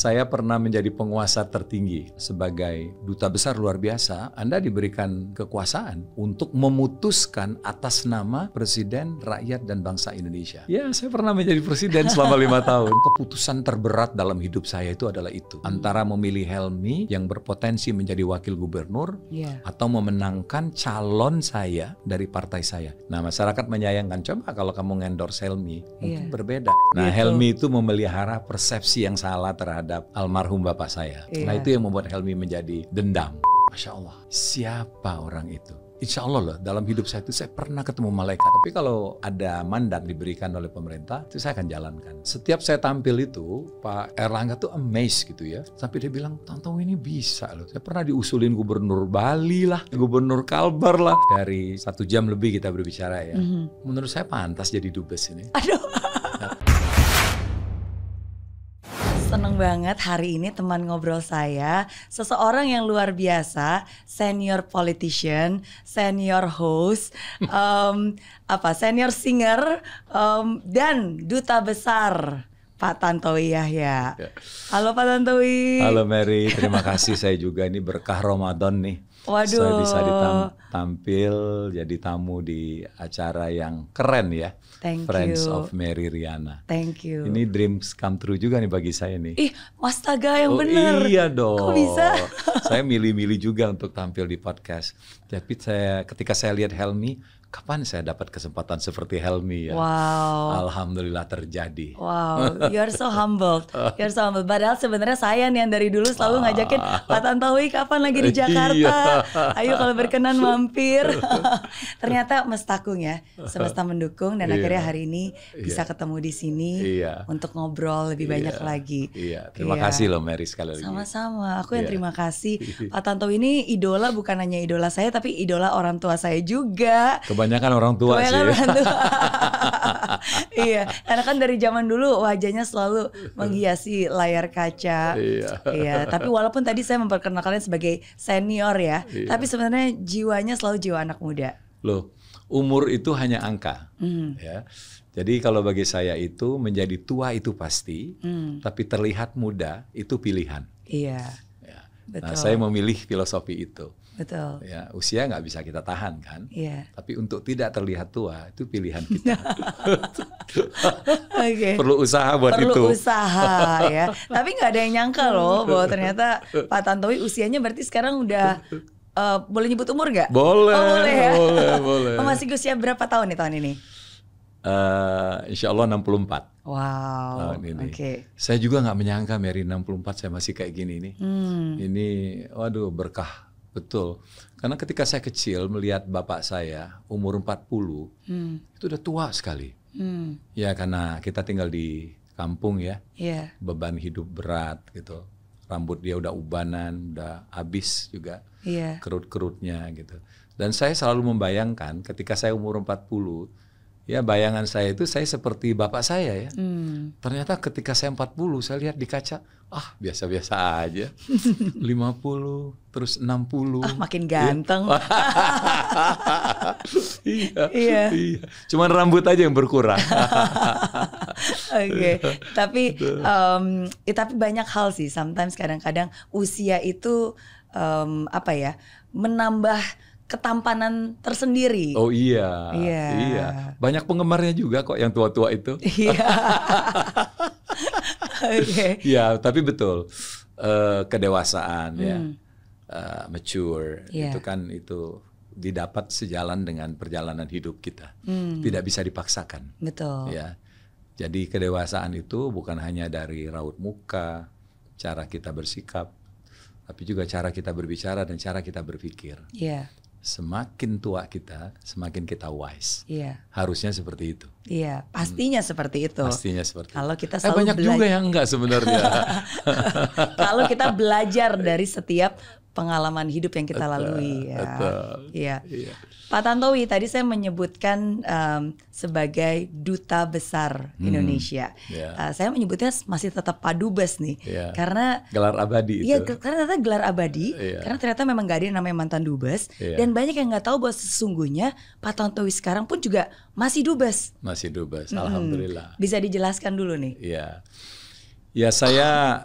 Saya pernah menjadi penguasa tertinggi sebagai duta besar luar biasa. Anda diberikan kekuasaan untuk memutuskan atas nama Presiden, rakyat, dan bangsa Indonesia. Ya, saya pernah menjadi presiden selama 5 tahun. Keputusan terberat dalam hidup saya itu adalah itu. Antara memilih Helmi yang berpotensi menjadi wakil gubernur atau memenangkan calon saya dari partai saya. Nah, masyarakat menyayangkan, coba kalau kamu ngendorse Helmi, mungkin berbeda. Nah, Helmi itu memelihara persepsi yang salah terhadap almarhum bapak saya. Nah, itu yang membuat Helmi menjadi dendam. Masya Allah, siapa orang itu? Insya Allah loh, dalam hidup saya itu saya pernah ketemu malaikat. Tapi kalau ada mandat diberikan oleh pemerintah, itu saya akan jalankan. Setiap saya tampil itu, Pak Erlangga tuh amazed gitu ya. Sampai dia bilang, Tantowi ini bisa loh. Saya pernah diusulin gubernur Bali lah, gubernur Kalbar lah. Dari 1 jam lebih kita berbicara ya. Menurut saya pantas jadi dubes ini. Aduh. Seneng banget hari ini teman ngobrol saya, seseorang yang luar biasa, senior politician, senior host, senior singer, dan duta besar Pak Tantowi Yahya. Halo Pak Tantowi. Halo Mary, terima kasih. Saya juga ini berkah Ramadan nih. Waduh. Saya bisa tampil jadi tamu di acara yang keren ya. Thank Friends you. of Mary Riana. Thank you. Ini dreams come true juga nih bagi saya nih. Ih, astaga yang bener. Iya dong. Kok bisa? Saya milih-milih juga untuk tampil di podcast. Tapi ketika saya lihat Helmi, kapan saya dapat kesempatan seperti Helmi ya? Wow. Alhamdulillah terjadi. Wow, you're so humble. You're so humble. Padahal sebenarnya saya nih yang dari dulu selalu ngajakin Pak Tantowi kapan lagi di Jakarta. Ayo kalau berkenan mampir. Ternyata mestakung ya, semesta mendukung dan akhirnya hari ini bisa ketemu di sini untuk ngobrol lebih banyak lagi. Terima kasih loh Mary sekali lagi. Sama-sama, aku yang terima kasih. Pak Tantowi ini idola, bukan hanya idola saya tapi idola orang tua saya juga. Kebanyakan orang tua sih. Orang tua. Iya, karena kan dari zaman dulu wajahnya selalu menghiasi layar kaca. Iya, tapi walaupun tadi saya memperkenalkan kalian sebagai senior ya, tapi sebenarnya jiwanya selalu jiwa anak muda. Loh, umur itu hanya angka. Ya. Jadi kalau bagi saya itu menjadi tua itu pasti, tapi terlihat muda itu pilihan. Iya. Ya. Betul. Nah, saya memilih filosofi itu. Betul. Ya, usia nggak bisa kita tahan kan. Iya. Tapi untuk tidak terlihat tua itu pilihan kita. Perlu usaha buat itu. Perlu usaha ya. Tapi nggak ada yang nyangka loh bahwa ternyata Pak Tantowi usianya berarti sekarang udah boleh nyebut umur nggak? Boleh. Oh, boleh ya. Boleh. Masih usia berapa tahun nih tahun ini? Insya Allah 64. Wow. Oke. Saya juga nggak menyangka Mary 64 saya masih kayak gini nih. Ini waduh berkah. Betul, karena ketika saya kecil melihat bapak saya umur 40, itu udah tua sekali. Ya karena kita tinggal di kampung ya, beban hidup berat gitu. Rambut dia udah ubanan, udah habis juga kerut-kerutnya gitu. Dan saya selalu membayangkan ketika saya umur 40, ya bayangan saya itu saya seperti bapak saya ya. Ternyata ketika saya 40 saya lihat di kaca, biasa-biasa aja. 50 terus 60. Makin ganteng. Iya. Cuman rambut aja yang berkurang. Oke. Tapi banyak hal sih. Sometimes kadang-kadang usia itu menambah ketampanan tersendiri. Oh iya. Banyak penggemarnya juga kok yang tua-tua itu. Iya. Ya, tapi betul. Kedewasaan ya, mature itu kan itu didapat sejalan dengan perjalanan hidup kita. Tidak bisa dipaksakan. Betul. Ya. Jadi kedewasaan itu bukan hanya dari raut muka, cara kita bersikap, tapi juga cara kita berbicara dan cara kita berpikir. Iya. Semakin tua kita, semakin kita wise. Iya. Harusnya seperti itu. Iya, pastinya seperti itu. Pastinya seperti kalau itu. Kita selalu banyak juga yang enggak sebenarnya. Kalau kita belajar dari setiap pengalaman hidup yang kita lalui ya. Iya. Pak Tantowi, tadi saya menyebutkan sebagai duta besar Indonesia. Saya menyebutnya masih tetap Pak Dubes nih, karena gelar abadi itu. Iya, karena ternyata gelar abadi. Karena ternyata memang gak ada yang namanya mantan dubes. Dan banyak yang nggak tahu bahwa sesungguhnya Pak Tantowi sekarang pun juga masih dubes. Masih dubes, alhamdulillah. Bisa dijelaskan dulu nih. Iya. Ya saya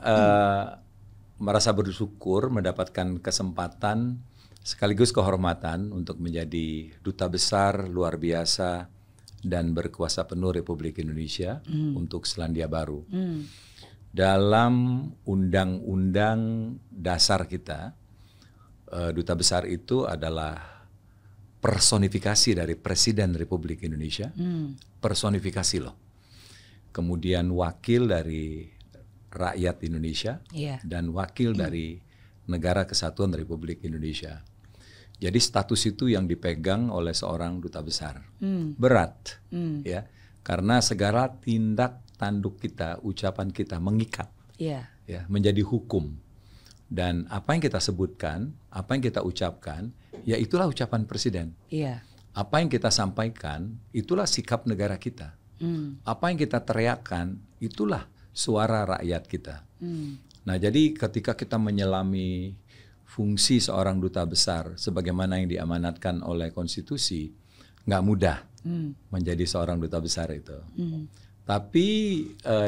merasa bersyukur mendapatkan kesempatan sekaligus kehormatan untuk menjadi duta besar luar biasa dan berkuasa penuh Republik Indonesia untuk Selandia Baru. Dalam undang-undang dasar kita, duta besar itu adalah personifikasi dari Presiden Republik Indonesia, personifikasi loh. Kemudian wakil dari rakyat Indonesia dan wakil dari Negara Kesatuan Republik Indonesia. Jadi status itu yang dipegang oleh seorang duta besar. Berat, ya, karena segala tindak tanduk kita, ucapan kita mengikat, ya, menjadi hukum. Dan apa yang kita sebutkan, apa yang kita ucapkan, ya itulah ucapan presiden. Apa yang kita sampaikan, itulah sikap negara kita. Apa yang kita teriakkan, itulah suara rakyat kita. Nah, jadi ketika kita menyelami fungsi seorang duta besar sebagaimana yang diamanatkan oleh konstitusi, nggak mudah menjadi seorang duta besar itu. Tapi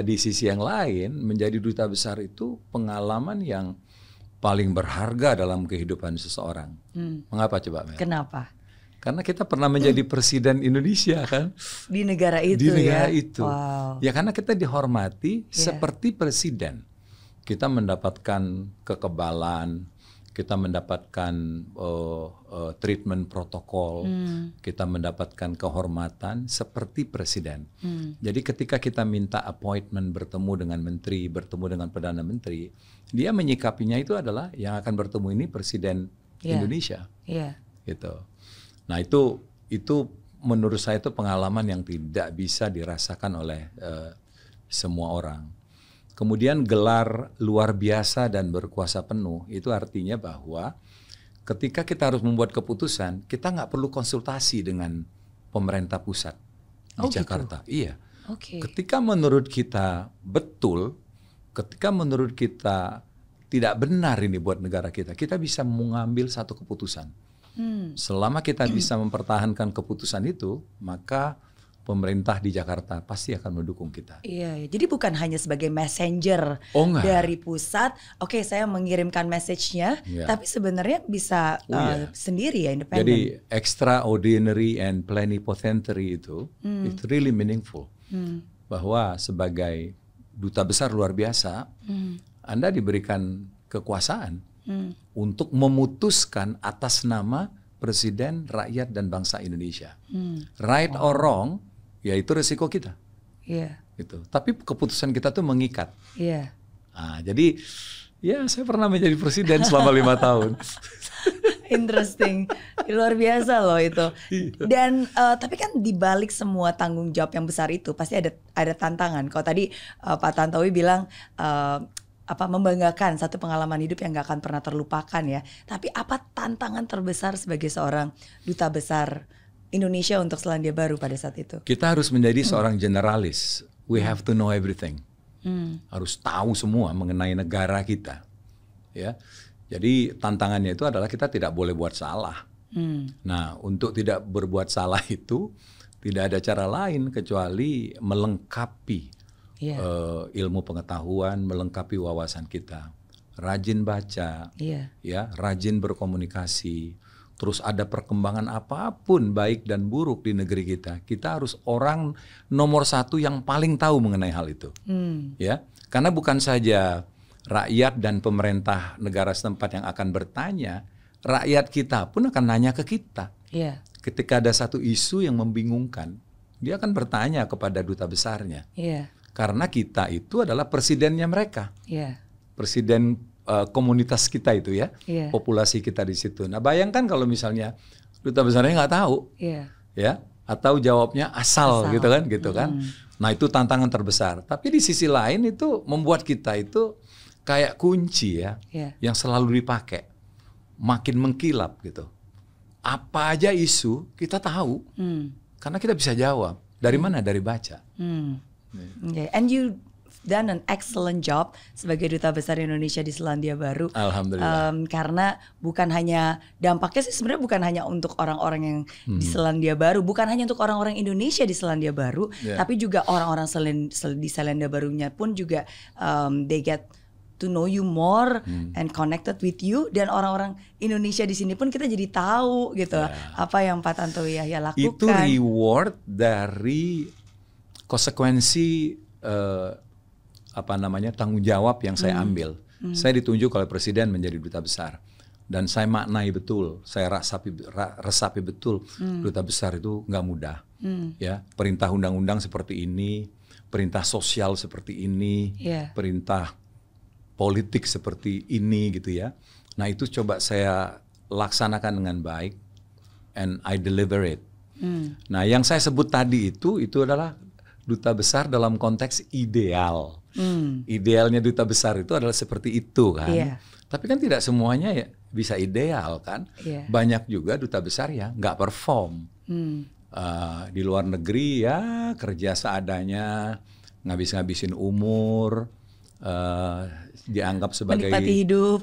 di sisi yang lain, menjadi duta besar itu pengalaman yang paling berharga dalam kehidupan seseorang. Mengapa coba, Mel? Kenapa? Karena kita pernah menjadi presiden Indonesia kan. Di negara itu. Di negara itu. Wow. Ya karena kita dihormati seperti presiden. Kita mendapatkan kekebalan, kita mendapatkan treatment protokol, kita mendapatkan kehormatan seperti presiden. Jadi ketika kita minta appointment bertemu dengan menteri, bertemu dengan perdana menteri, dia menyikapinya itu adalah yang akan bertemu ini presiden Indonesia. Gitu. Nah itu menurut saya itu pengalaman yang tidak bisa dirasakan oleh semua orang. Kemudian gelar luar biasa dan berkuasa penuh itu artinya bahwa ketika kita harus membuat keputusan, kita nggak perlu konsultasi dengan pemerintah pusat di Jakarta. Gitu? Iya. Ketika menurut kita betul, ketika menurut kita tidak benar ini buat negara kita, kita bisa mengambil satu keputusan. Selama kita bisa mempertahankan keputusan itu, maka pemerintah di Jakarta pasti akan mendukung kita. Iya, jadi bukan hanya sebagai messenger dari pusat. Oke, saya mengirimkan message-nya, tapi sebenarnya bisa sendiri ya, independen. Jadi extraordinary and plenipotentiary itu really meaningful. Bahwa sebagai duta besar luar biasa, Anda diberikan kekuasaan untuk memutuskan atas nama Presiden, rakyat, dan bangsa Indonesia. Right or wrong, ya itu resiko kita. Gitu. Tapi keputusan kita tuh mengikat. Nah, jadi ya saya pernah menjadi presiden selama 5 tahun. Interesting, luar biasa loh itu. Dan tapi kan dibalik semua tanggung jawab yang besar itu pasti ada tantangan. Kalau tadi Pak Tantowi bilang membanggakan satu pengalaman hidup yang gak akan pernah terlupakan ya. Tapi apa tantangan terbesar sebagai seorang duta besar Indonesia untuk Selandia Baru pada saat itu? Kita harus menjadi seorang generalis. We have to know everything. Harus tahu semua mengenai negara kita. Ya, jadi tantangannya itu adalah kita tidak boleh buat salah. Nah, untuk tidak berbuat salah itu tidak ada cara lain kecuali melengkapi ilmu pengetahuan, melengkapi wawasan kita, rajin baca, ya, rajin berkomunikasi, terus ada perkembangan apapun baik dan buruk di negeri kita harus orang nomor 1 yang paling tahu mengenai hal itu, ya, karena bukan saja rakyat dan pemerintah negara setempat yang akan bertanya, rakyat kita pun akan nanya ke kita. Ketika ada satu isu yang membingungkan, dia akan bertanya kepada duta besarnya. Karena kita itu adalah presidennya mereka, presiden komunitas kita itu ya, populasi kita di situ. Nah bayangkan kalau misalnya duta besarnya nggak tahu, ya, atau jawabnya asal. gitu kan. Nah itu tantangan terbesar. Tapi di sisi lain itu membuat kita itu kayak kunci ya, yang selalu dipakai, makin mengkilap gitu. Apa aja isu kita tahu, karena kita bisa jawab. Dari mana? Dari baca. And you done an excellent job sebagai Duta Besar Indonesia di Selandia Baru. Alhamdulillah. Karena bukan hanya dampaknya sih sebenarnya bukan hanya untuk orang-orang yang di Selandia Baru, bukan hanya untuk orang-orang Indonesia di Selandia Baru, tapi juga orang-orang di Selandia Barunya pun juga they get to know you more and connected with you, dan orang-orang Indonesia di sini pun kita jadi tahu gitu apa yang Pak Tantowi Yahya lakukan. Itu reward dari konsekuensi tanggung jawab yang saya ambil. Saya ditunjuk oleh Presiden menjadi duta besar, dan saya maknai betul, saya resapi betul duta besar itu nggak mudah. Ya, perintah undang-undang seperti ini, perintah sosial seperti ini, perintah politik seperti ini gitu ya. Nah itu coba saya laksanakan dengan baik, and I deliver it. Nah yang saya sebut tadi itu adalah duta besar dalam konteks ideal. Idealnya duta besar itu adalah seperti itu kan. Tapi kan tidak semuanya ya bisa ideal kan. Banyak juga duta besar yang nggak perform. Di luar negeri ya kerja seadanya, ngabis-ngabisin umur, dianggap sebagai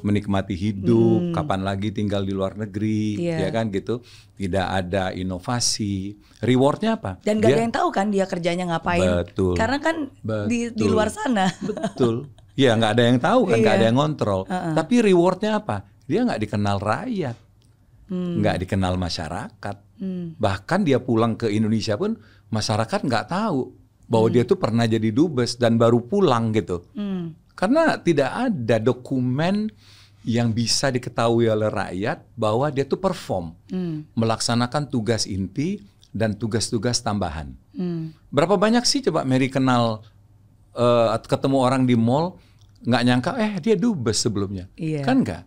menikmati hidup, kapan lagi tinggal di luar negeri, ya kan gitu. Tidak ada inovasi. Rewardnya apa? Dan gak ada yang tahu kan dia kerjanya ngapain. Betul. Karena kan di luar sana. Betul. Ya nggak ada yang tahu kan, nggak ada yang ngontrol. Tapi rewardnya apa? Dia nggak dikenal rakyat, nggak dikenal masyarakat. Bahkan dia pulang ke Indonesia pun masyarakat nggak tahu bahwa dia tuh pernah jadi dubes dan baru pulang gitu. Karena tidak ada dokumen yang bisa diketahui oleh rakyat bahwa dia tuh perform, melaksanakan tugas inti dan tugas-tugas tambahan. Berapa banyak sih coba Mary kenal, ketemu orang di mall, nggak nyangka dia dubes sebelumnya, kan nggak?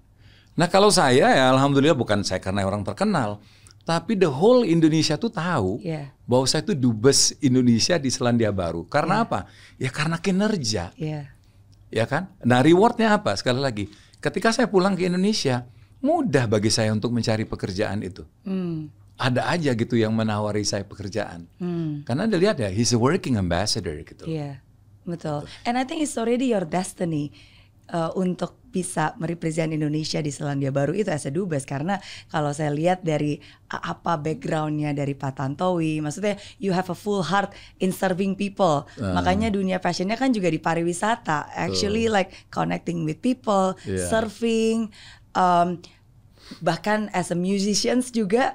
Nah kalau saya ya alhamdulillah bukan saya karena orang terkenal, tapi the whole Indonesia tuh tahu bahwa saya tuh dubes Indonesia di Selandia Baru. Karena apa? Ya karena kinerja. Ya kan? Nah rewardnya apa? Sekali lagi, ketika saya pulang ke Indonesia, mudah bagi saya untuk mencari pekerjaan itu. Ada aja gitu yang menawari saya pekerjaan. Karena Anda lihat ya, he's a working ambassador gitu. Iya, betul. And I think it's already your destiny untuk bisa merepresent Indonesia di Selandia Baru itu as a dubes. Karena kalau saya lihat dari apa backgroundnya dari Pak Tantowi, maksudnya you have a full heart in serving people. Makanya dunia fashionnya kan juga di pariwisata, actually like connecting with people, serving, bahkan as a musicians juga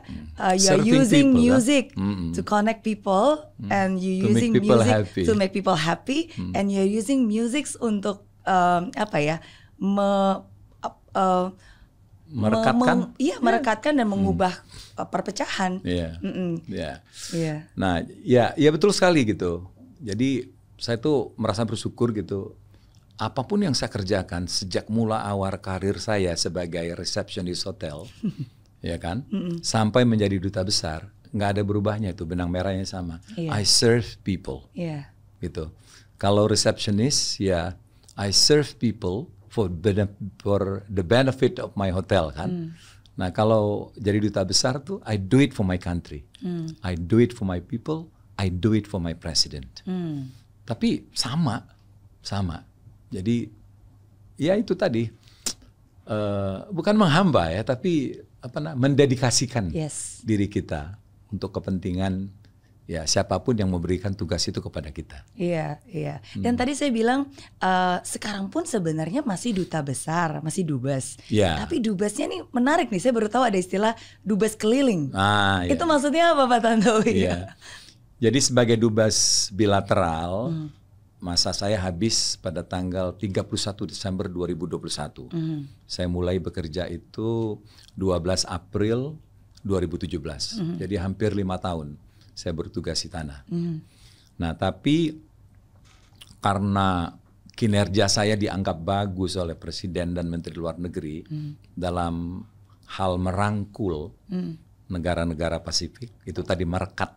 you are using people, music to connect people, and you using music to make people happy, and you're using music untuk merekatkan dan mengubah perpecahan. Nah, ya betul sekali gitu. Jadi saya tuh merasa bersyukur gitu. Apapun yang saya kerjakan sejak mula awal karir saya sebagai receptionist hotel, ya kan, sampai menjadi duta besar, nggak ada berubahnya itu, benang merahnya sama. I serve people, gitu. Kalau receptionist ya I serve people for the benefit of my hotel kan. Nah kalau jadi duta besar tuh I do it for my country, I do it for my people, I do it for my president. Tapi sama. Jadi ya itu tadi bukan menghamba ya, tapi mendedikasikan diri kita untuk kepentingan ya siapapun yang memberikan tugas itu kepada kita. Iya. Dan tadi saya bilang sekarang pun sebenarnya masih duta besar, masih dubes. Tapi dubesnya nih menarik nih. Saya baru tahu ada istilah dubes keliling. Itu maksudnya apa Pak Tantowi? Jadi sebagai dubes bilateral, masa saya habis pada tanggal 31 Desember 2021. Saya mulai bekerja itu 12 April 2017. Jadi hampir 5 tahun. Saya bertugas di tanah. Nah, tapi karena kinerja saya dianggap bagus oleh Presiden dan Menteri Luar Negeri dalam hal merangkul negara-negara Pasifik, itu tadi merekat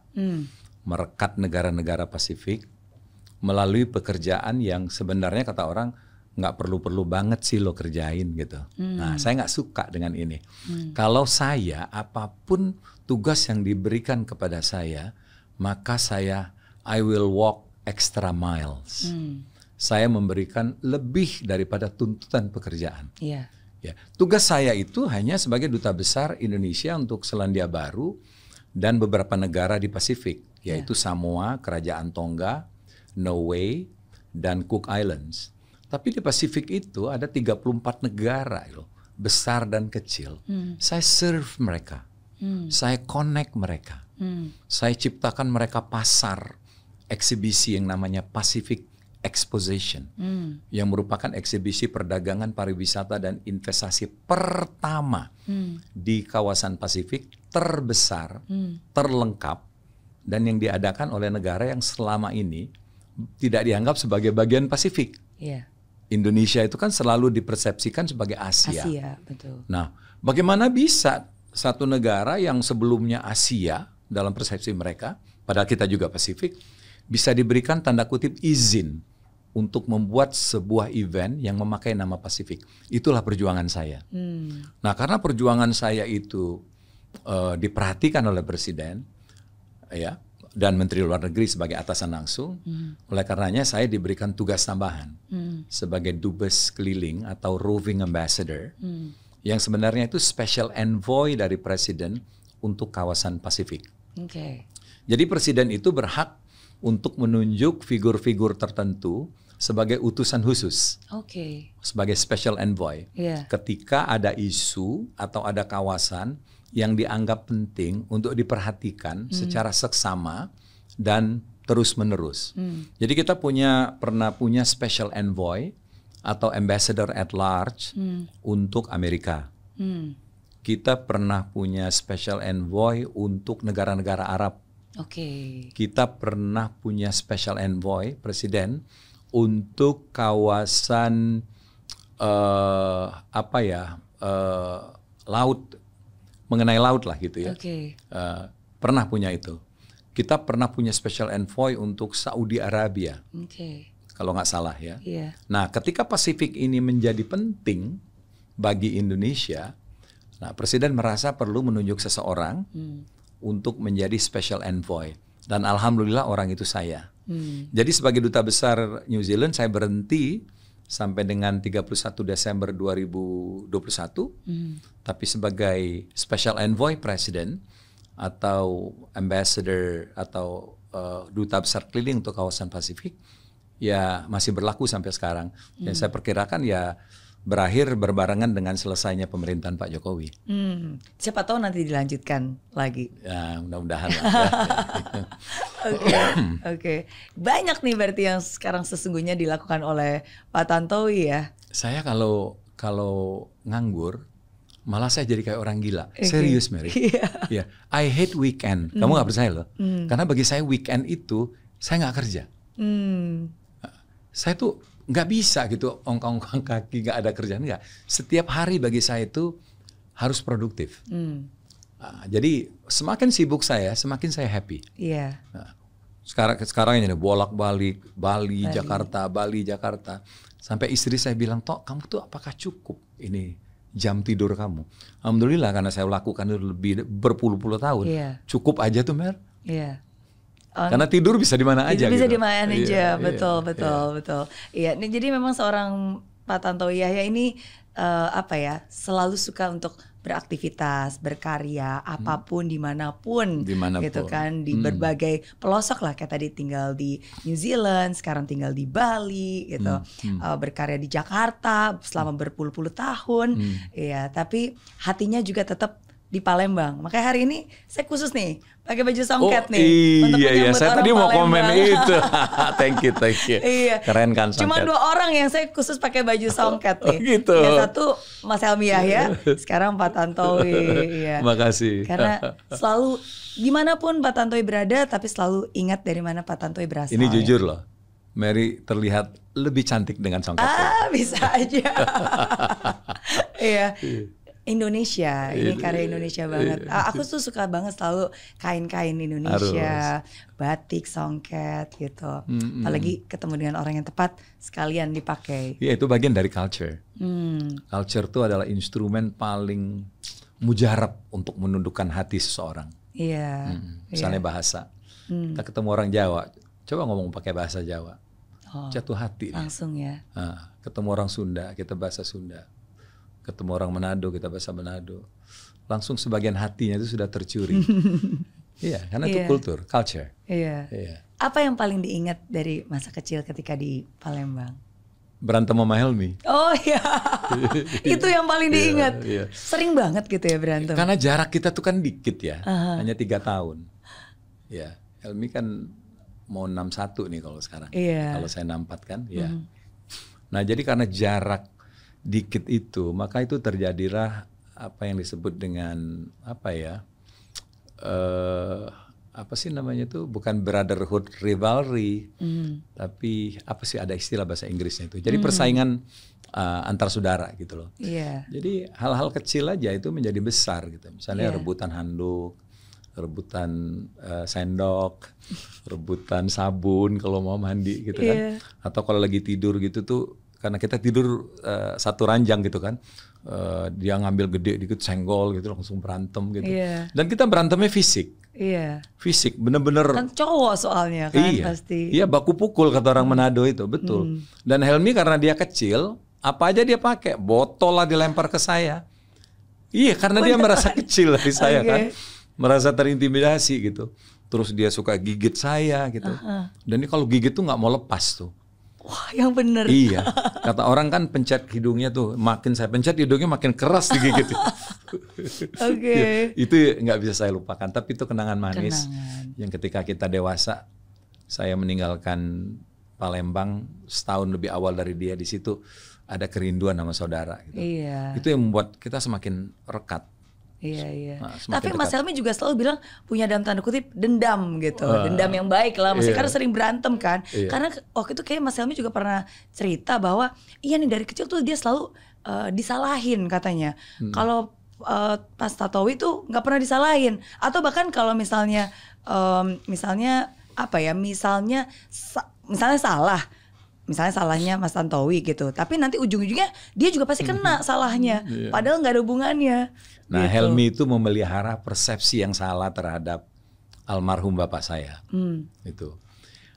negara-negara Pasifik melalui pekerjaan yang sebenarnya kata orang nggak perlu-perlu banget sih lo kerjain gitu. Nah, saya nggak suka dengan ini. Kalau saya apapun tugas yang diberikan kepada saya, maka I will walk extra miles. saya memberikan lebih daripada tuntutan pekerjaan. Iya. Ya, tugas saya itu hanya sebagai duta besar Indonesia untuk Selandia Baru dan beberapa negara di Pasifik, yaitu Samoa, Kerajaan Tonga, Niue, dan Cook Islands. Tapi di Pasifik itu ada 34 negara loh, besar dan kecil. Saya serve mereka, saya connect mereka, saya ciptakan mereka pasar eksibisi yang namanya Pacific Exposition, yang merupakan eksibisi perdagangan, pariwisata, dan investasi pertama di kawasan Pasifik, terbesar, terlengkap, dan yang diadakan oleh negara yang selama ini tidak dianggap sebagai bagian Pasifik. Iya. Indonesia itu kan selalu dipersepsikan sebagai Asia. Asia, betul. Nah, bagaimana bisa satu negara yang sebelumnya Asia dalam persepsi mereka, padahal kita juga Pasifik, bisa diberikan tanda kutip izin untuk membuat sebuah event yang memakai nama Pasifik. Itulah perjuangan saya. Nah, karena perjuangan saya itu diperhatikan oleh Presiden, ya, dan Menteri Luar Negeri sebagai atasan langsung, oleh karenanya saya diberikan tugas tambahan sebagai dubes keliling atau roving ambassador, yang sebenarnya itu special envoy dari Presiden untuk kawasan Pasifik. Jadi Presiden itu berhak untuk menunjuk figur-figur tertentu sebagai utusan khusus, sebagai special envoy. Ketika ada isu atau ada kawasan yang dianggap penting untuk diperhatikan secara seksama dan terus-menerus. Jadi kita pernah punya special envoy atau ambassador at large untuk Amerika. Kita pernah punya special envoy untuk negara-negara Arab. Kita pernah punya special envoy Presiden untuk kawasan laut, mengenai laut lah gitu ya. Pernah punya itu. Kita pernah punya special envoy untuk Saudi Arabia, kalau nggak salah ya. Nah, ketika Pasifik ini menjadi penting bagi Indonesia, nah Presiden merasa perlu menunjuk seseorang untuk menjadi special envoy. Dan alhamdulillah orang itu saya. Jadi sebagai duta besar New Zealand saya berhenti sampai dengan 31 Desember 2021. Tapi sebagai special envoy Presiden atau ambassador atau duta besar keliling untuk kawasan Pasifik ya masih berlaku sampai sekarang. Dan saya perkirakan ya berakhir berbarengan dengan selesainya pemerintahan Pak Jokowi. Siapa tahu nanti dilanjutkan lagi. Ya, mudah-mudahan lah. Oke. Banyak nih berarti yang sekarang sesungguhnya dilakukan oleh Pak Tantowi ya. Saya kalau nganggur, malah saya jadi kayak orang gila. Serius, Mary. Yeah. I hate weekend. Kamu nggak percaya loh. Karena bagi saya weekend itu saya nggak kerja. Saya tuh nggak bisa gitu ongkang-ongkang kaki, nggak ada kerjaan, nggak. Setiap hari bagi saya itu harus produktif. Nah, jadi semakin sibuk saya, semakin saya happy. Nah, sekarang ini bolak-balik Bali, Jakarta, sampai istri saya bilang, "Tok, kamu tuh apakah cukup ini jam tidur kamu?" Alhamdulillah karena saya lakukan itu lebih berpuluh-puluh tahun, cukup aja tuh Mer. Karena tidur bisa di mana aja. Bisa gitu. di mana aja, betul. Iya, jadi memang seorang Pak Tantowi Yahya ini selalu suka untuk beraktivitas, berkarya, apapun, dimanapun, gitu kan, di berbagai pelosok lah, kayak tadi tinggal di New Zealand, sekarang tinggal di Bali, gitu, berkarya di Jakarta selama berpuluh-puluh tahun, ya, tapi hatinya juga tetap di Palembang. Makanya hari ini saya khusus nih pakai baju songket nih. Iya, saya tadi mau komen itu. Thank you. Keren kan songket. Cuma 2 orang yang saya khusus pakai baju songket nih. Gitu. Yang satu Mas Helmi Yahya, sekarang Pak Tantowi. Iya. Makasih. Karena selalu dimanapun Pak Tantowi berada, tapi selalu ingat dari mana Pak Tantowi berasal. Ini jujur loh, Mary terlihat lebih cantik dengan songket. Bisa aja. Iya. Indonesia, ini karya Indonesia banget. Aku tuh suka banget selalu kain-kain Indonesia, batik, songket gitu. Apalagi ketemu dengan orang yang tepat, sekalian dipakai. Iya, itu bagian dari culture. Culture itu adalah instrumen paling mujarab untuk menundukkan hati seseorang. Iya. Misalnya bahasa. Kita ketemu orang Jawa, coba ngomong pakai bahasa Jawa. jatuh hati. Langsung ya. Ketemu orang Sunda, kita bahasa Sunda. Ketemu orang Manado, kita bahasa Manado. Langsung sebagian hatinya itu sudah tercuri. Iya, karena itu kultur, culture. Iya. Apa yang paling diingat dari masa kecil ketika di Palembang? Berantem sama Helmi. Oh iya, itu yang paling diingat. Sering banget gitu ya berantem. Karena jarak kita tuh kan dikit ya, hanya 3 tahun. Ya, Helmi kan mau 61 nih kalau sekarang. Kalau saya 64 kan, ya. Nah jadi karena jarak dikit itu, maka itu terjadilah apa yang disebut dengan apa ya? Apa sih namanya itu? Bukan brotherhood rivalry, tapi apa sih, ada istilah bahasa Inggrisnya itu. Jadi persaingan antar saudara gitu loh. Jadi hal-hal kecil aja itu menjadi besar gitu. Misalnya rebutan handuk, rebutan sendok, rebutan sabun kalau mau mandi gitu kan. Atau kalau lagi tidur gitu tuh, karena kita tidur satu ranjang gitu kan. Dia ngambil gede dikit senggol gitu, langsung berantem gitu. Dan kita berantemnya fisik. Fisik, bener-bener. Kan cowok soalnya kan pasti. Iya, baku pukul kata orang Manado itu, betul. Dan Helmi karena dia kecil, apa aja dia pakai, botol lah dilempar ke saya. Iya, karena dia merasa kecil dari saya kan. Merasa terintimidasi gitu. Terus dia suka gigit saya gitu. Dan ini kalau gigit tuh nggak mau lepas tuh. Wah, yang bener. Iya, kata orang kan pencet hidungnya tuh, makin saya pencet hidungnya makin keras digigit. Itu nggak bisa saya lupakan. Tapi itu kenangan manis yang ketika kita dewasa, saya meninggalkan Palembang setahun lebih awal dari dia, di situ ada kerinduan sama saudara. Gitu. Itu yang membuat kita semakin rekat. Nah, tapi Mas Helmi juga selalu bilang punya dalam tanda kutip dendam gitu, dendam yang baik lah, maksudnya karena sering berantem kan. Karena waktu itu kayak Mas Helmi juga pernah cerita bahwa iya nih dari kecil tuh dia selalu disalahin katanya. Kalau pas Tantowi tuh nggak pernah disalahin, atau bahkan kalau misalnya apa ya, misalnya salah. Misalnya salahnya Mas Tantowi gitu, tapi nanti ujung-ujungnya dia juga pasti kena salahnya, padahal nggak ada hubungannya. Nah gitu. Helmi itu memelihara persepsi yang salah terhadap almarhum bapak saya. Itu.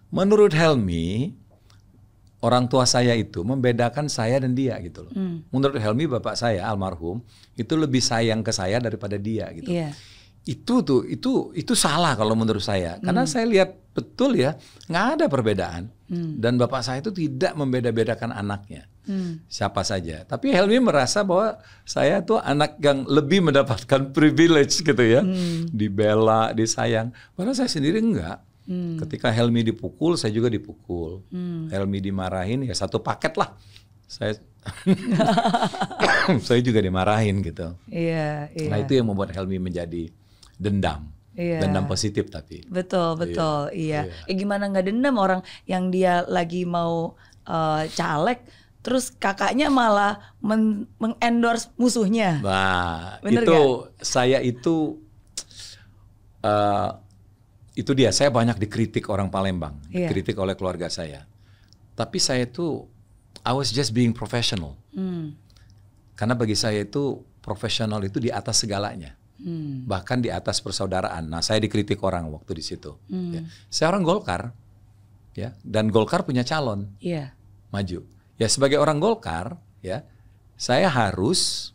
Menurut Helmi, orang tua saya itu membedakan saya dan dia gitu loh. Menurut Helmi, bapak saya almarhum itu lebih sayang ke saya daripada dia gitu. Itu salah kalau menurut saya, karena saya lihat betul ya, nggak ada perbedaan. Dan bapak saya itu tidak membeda-bedakan anaknya, siapa saja. Tapi Helmi merasa bahwa saya tuh anak yang lebih mendapatkan privilege gitu ya, dibela, disayang. Padahal saya sendiri enggak. Ketika Helmi dipukul, saya juga dipukul. Helmi dimarahin, ya satu paket lah. Saya juga dimarahin gitu. Nah itu yang membuat Helmi menjadi dendam. Dendam positif tapi. Betul. Gimana nggak dendam orang yang dia lagi mau caleg, terus kakaknya malah mengendorse musuhnya. Nah, bener itu gak? Saya itu dia, saya banyak dikritik orang Palembang, dikritik oleh keluarga saya. Tapi saya itu I was just being professional. Karena bagi saya itu profesional itu di atas segalanya. Bahkan di atas persaudaraan. Nah, saya dikritik orang waktu di situ. Ya. Saya orang Golkar, ya, dan Golkar punya calon maju. Ya, sebagai orang Golkar, ya, saya harus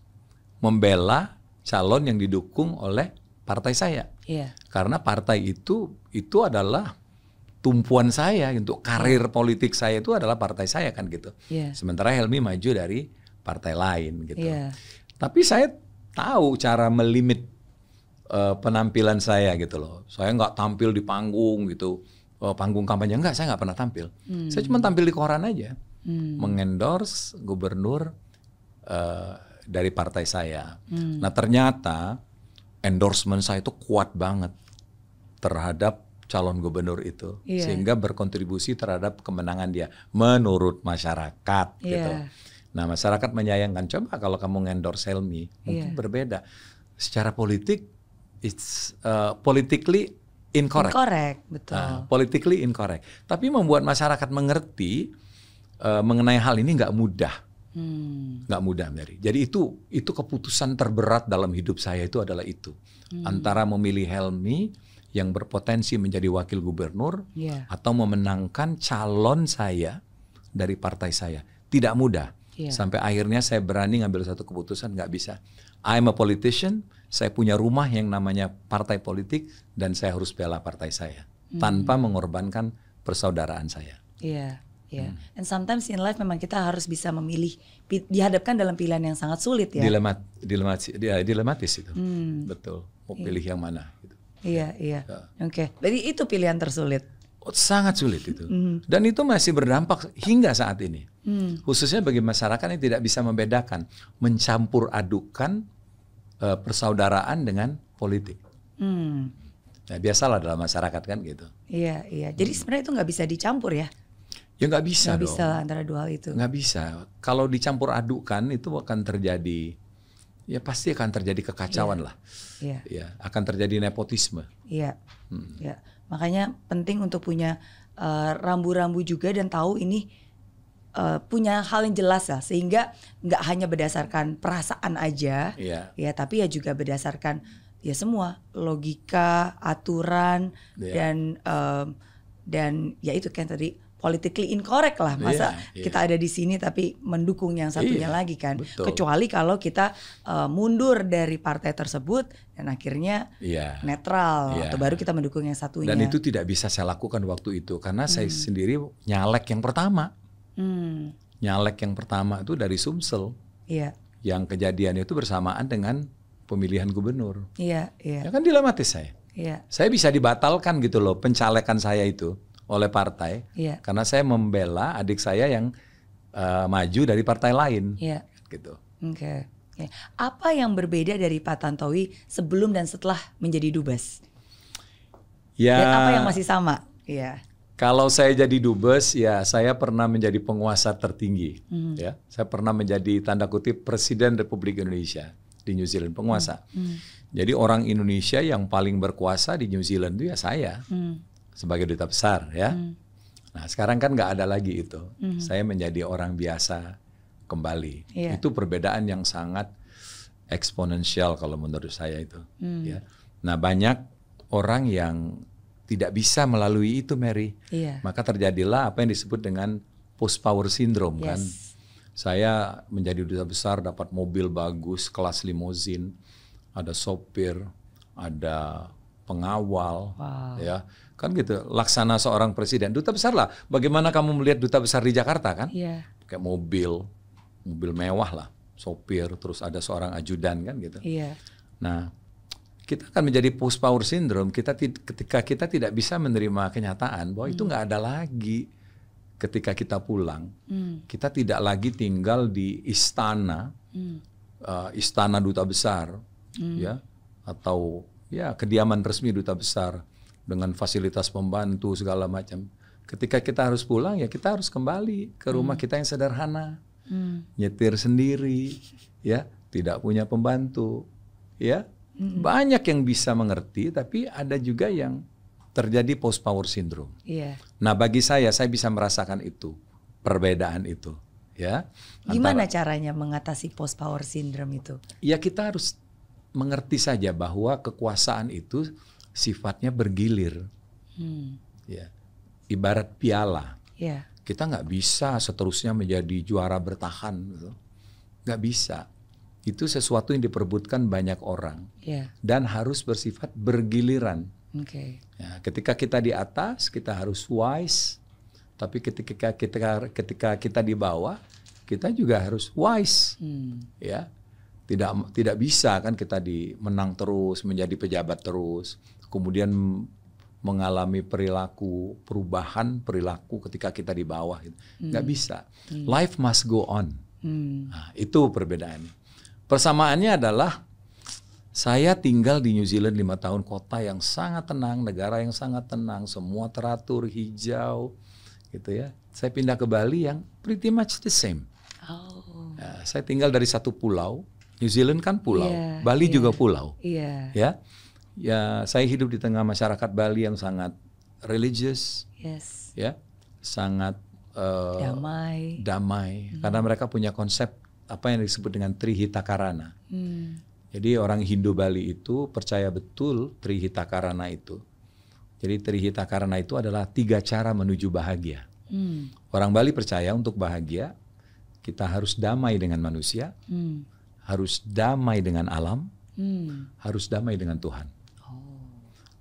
membela calon yang didukung oleh partai saya. Karena partai itu adalah tumpuan saya untuk karir politik saya, itu adalah partai saya kan gitu. Sementara Helmi maju dari partai lain gitu. Tapi saya tahu cara melimit penampilan saya gitu loh. Saya nggak tampil di panggung gitu, panggung kampanye enggak, saya nggak pernah tampil. Saya cuma tampil di koran aja, mengendorse gubernur dari partai saya. Nah ternyata endorsement saya itu kuat banget terhadap calon gubernur itu, sehingga berkontribusi terhadap kemenangan dia menurut masyarakat gitu. Nah masyarakat menyayangkan, coba kalau kamu ngendorse Helmi mungkin berbeda. Secara politik it's politically incorrect. Betul. Politically incorrect. Tapi membuat masyarakat mengerti mengenai hal ini nggak mudah. Nggak mudah, Mary. Jadi itu keputusan terberat dalam hidup saya itu adalah itu. Antara memilih Helmi yang berpotensi menjadi wakil gubernur atau memenangkan calon saya dari partai saya. Tidak mudah. Iya. Sampai akhirnya saya berani ngambil satu keputusan, nggak bisa. I'm a politician, saya punya rumah yang namanya partai politik dan saya harus bela partai saya. Tanpa mengorbankan persaudaraan saya. Iya. Yeah. And sometimes in life memang kita harus bisa memilih, dihadapkan dalam pilihan yang sangat sulit ya. Dilematis itu, betul. Mau pilih yang mana? Gitu. Iya. Oke. Jadi itu pilihan tersulit. Sangat sulit itu. Dan itu masih berdampak hingga saat ini. Khususnya bagi masyarakat yang tidak bisa membedakan, mencampur adukan persaudaraan dengan politik. Nah, biasalah dalam masyarakat kan gitu. Iya. Jadi sebenarnya itu nggak bisa dicampur ya? Ya nggak bisa dong. Nggak bisa antara dua hal itu. Nggak bisa. Kalau dicampur adukan itu akan terjadi, ya pasti akan terjadi kekacauan lah. Iya. Ya, akan terjadi nepotisme. Iya. Ya. Makanya penting untuk punya rambu-rambu juga dan tahu ini punya hal yang jelas lah, sehingga nggak hanya berdasarkan perasaan aja, ya, tapi ya juga berdasarkan ya semua logika, aturan dan ya itu kan tadi politically incorrect lah, masa kita ada di sini tapi mendukung yang satunya lagi kan. Betul. Kecuali kalau kita mundur dari partai tersebut dan akhirnya netral atau baru kita mendukung yang satunya. Dan itu tidak bisa saya lakukan waktu itu karena saya sendiri nyalek yang pertama. Nyalek yang pertama itu dari Sumsel. Iya. Yang kejadian itu bersamaan dengan pemilihan gubernur. Iya. Ya kan dilematis saya. Iya. Saya bisa dibatalkan gitu loh pencalekan saya itu oleh partai, karena saya membela adik saya yang maju dari partai lain, gitu. Oke. Apa yang berbeda dari Pak Tantowi sebelum dan setelah menjadi dubes? Ya. Dan apa yang masih sama? Ya. Kalau saya jadi dubes, ya saya pernah menjadi penguasa tertinggi, ya. Saya pernah menjadi tanda kutip Presiden Republik Indonesia di New Zealand, penguasa. Jadi orang Indonesia yang paling berkuasa di New Zealand itu ya saya. Sebagai duta besar ya. Nah sekarang kan nggak ada lagi itu. Saya menjadi orang biasa kembali. Itu perbedaan yang sangat eksponensial kalau menurut saya itu. Ya. Nah banyak orang yang tidak bisa melalui itu, Mary. Maka terjadilah apa yang disebut dengan post power syndrome kan. Saya menjadi duta besar, dapat mobil bagus, kelas limosin, ada sopir, ada pengawal, ya. Kan gitu, laksana seorang presiden. Duta besar lah, bagaimana kamu melihat duta besar di Jakarta kan? Kayak mobil mewah lah, sopir, terus ada seorang ajudan kan gitu. Nah, kita akan menjadi post power syndrome ketika kita tidak bisa menerima kenyataan bahwa itu nggak ada lagi ketika kita pulang. Kita tidak lagi tinggal di istana, istana duta besar, ya, atau ya kediaman resmi duta besar dengan fasilitas pembantu segala macam. Ketika kita harus pulang ya kita harus kembali ke rumah kita yang sederhana, nyetir sendiri, ya, tidak punya pembantu, ya. Banyak yang bisa mengerti, tapi ada juga yang terjadi post power syndrome. Nah bagi saya bisa merasakan itu, perbedaan itu, ya. Gimana caranya mengatasi post power syndrome itu? Ya kita harus mengerti saja bahwa kekuasaan itu sifatnya bergilir, ya, ibarat piala. Kita nggak bisa seterusnya menjadi juara bertahan, gitu. Nggak bisa. Itu sesuatu yang diperebutkan banyak orang, dan harus bersifat bergiliran. Ya, ketika kita di atas, kita harus wise, tapi ketika kita di bawah, kita juga harus wise, ya. Tidak bisa kan kita menang terus, menjadi pejabat terus, kemudian mengalami perubahan perilaku ketika kita di bawah. Nggak bisa. Life must go on. Nah, itu perbedaannya. Persamaannya adalah saya tinggal di New Zealand 5 tahun, kota yang sangat tenang, negara yang sangat tenang, semua teratur, hijau, gitu ya. Saya pindah ke Bali yang pretty much the same. Nah, saya tinggal dari satu pulau. New Zealand kan pulau, Bali juga pulau, ya. Saya hidup di tengah masyarakat Bali yang sangat religious, ya, sangat damai, karena mereka punya konsep apa yang disebut dengan Trihitakarana. Jadi orang Hindu Bali itu percaya betul Trihitakarana itu. Jadi Trihitakarana itu adalah 3 cara menuju bahagia. Orang Bali percaya untuk bahagia kita harus damai dengan manusia, harus damai dengan alam, harus damai dengan Tuhan.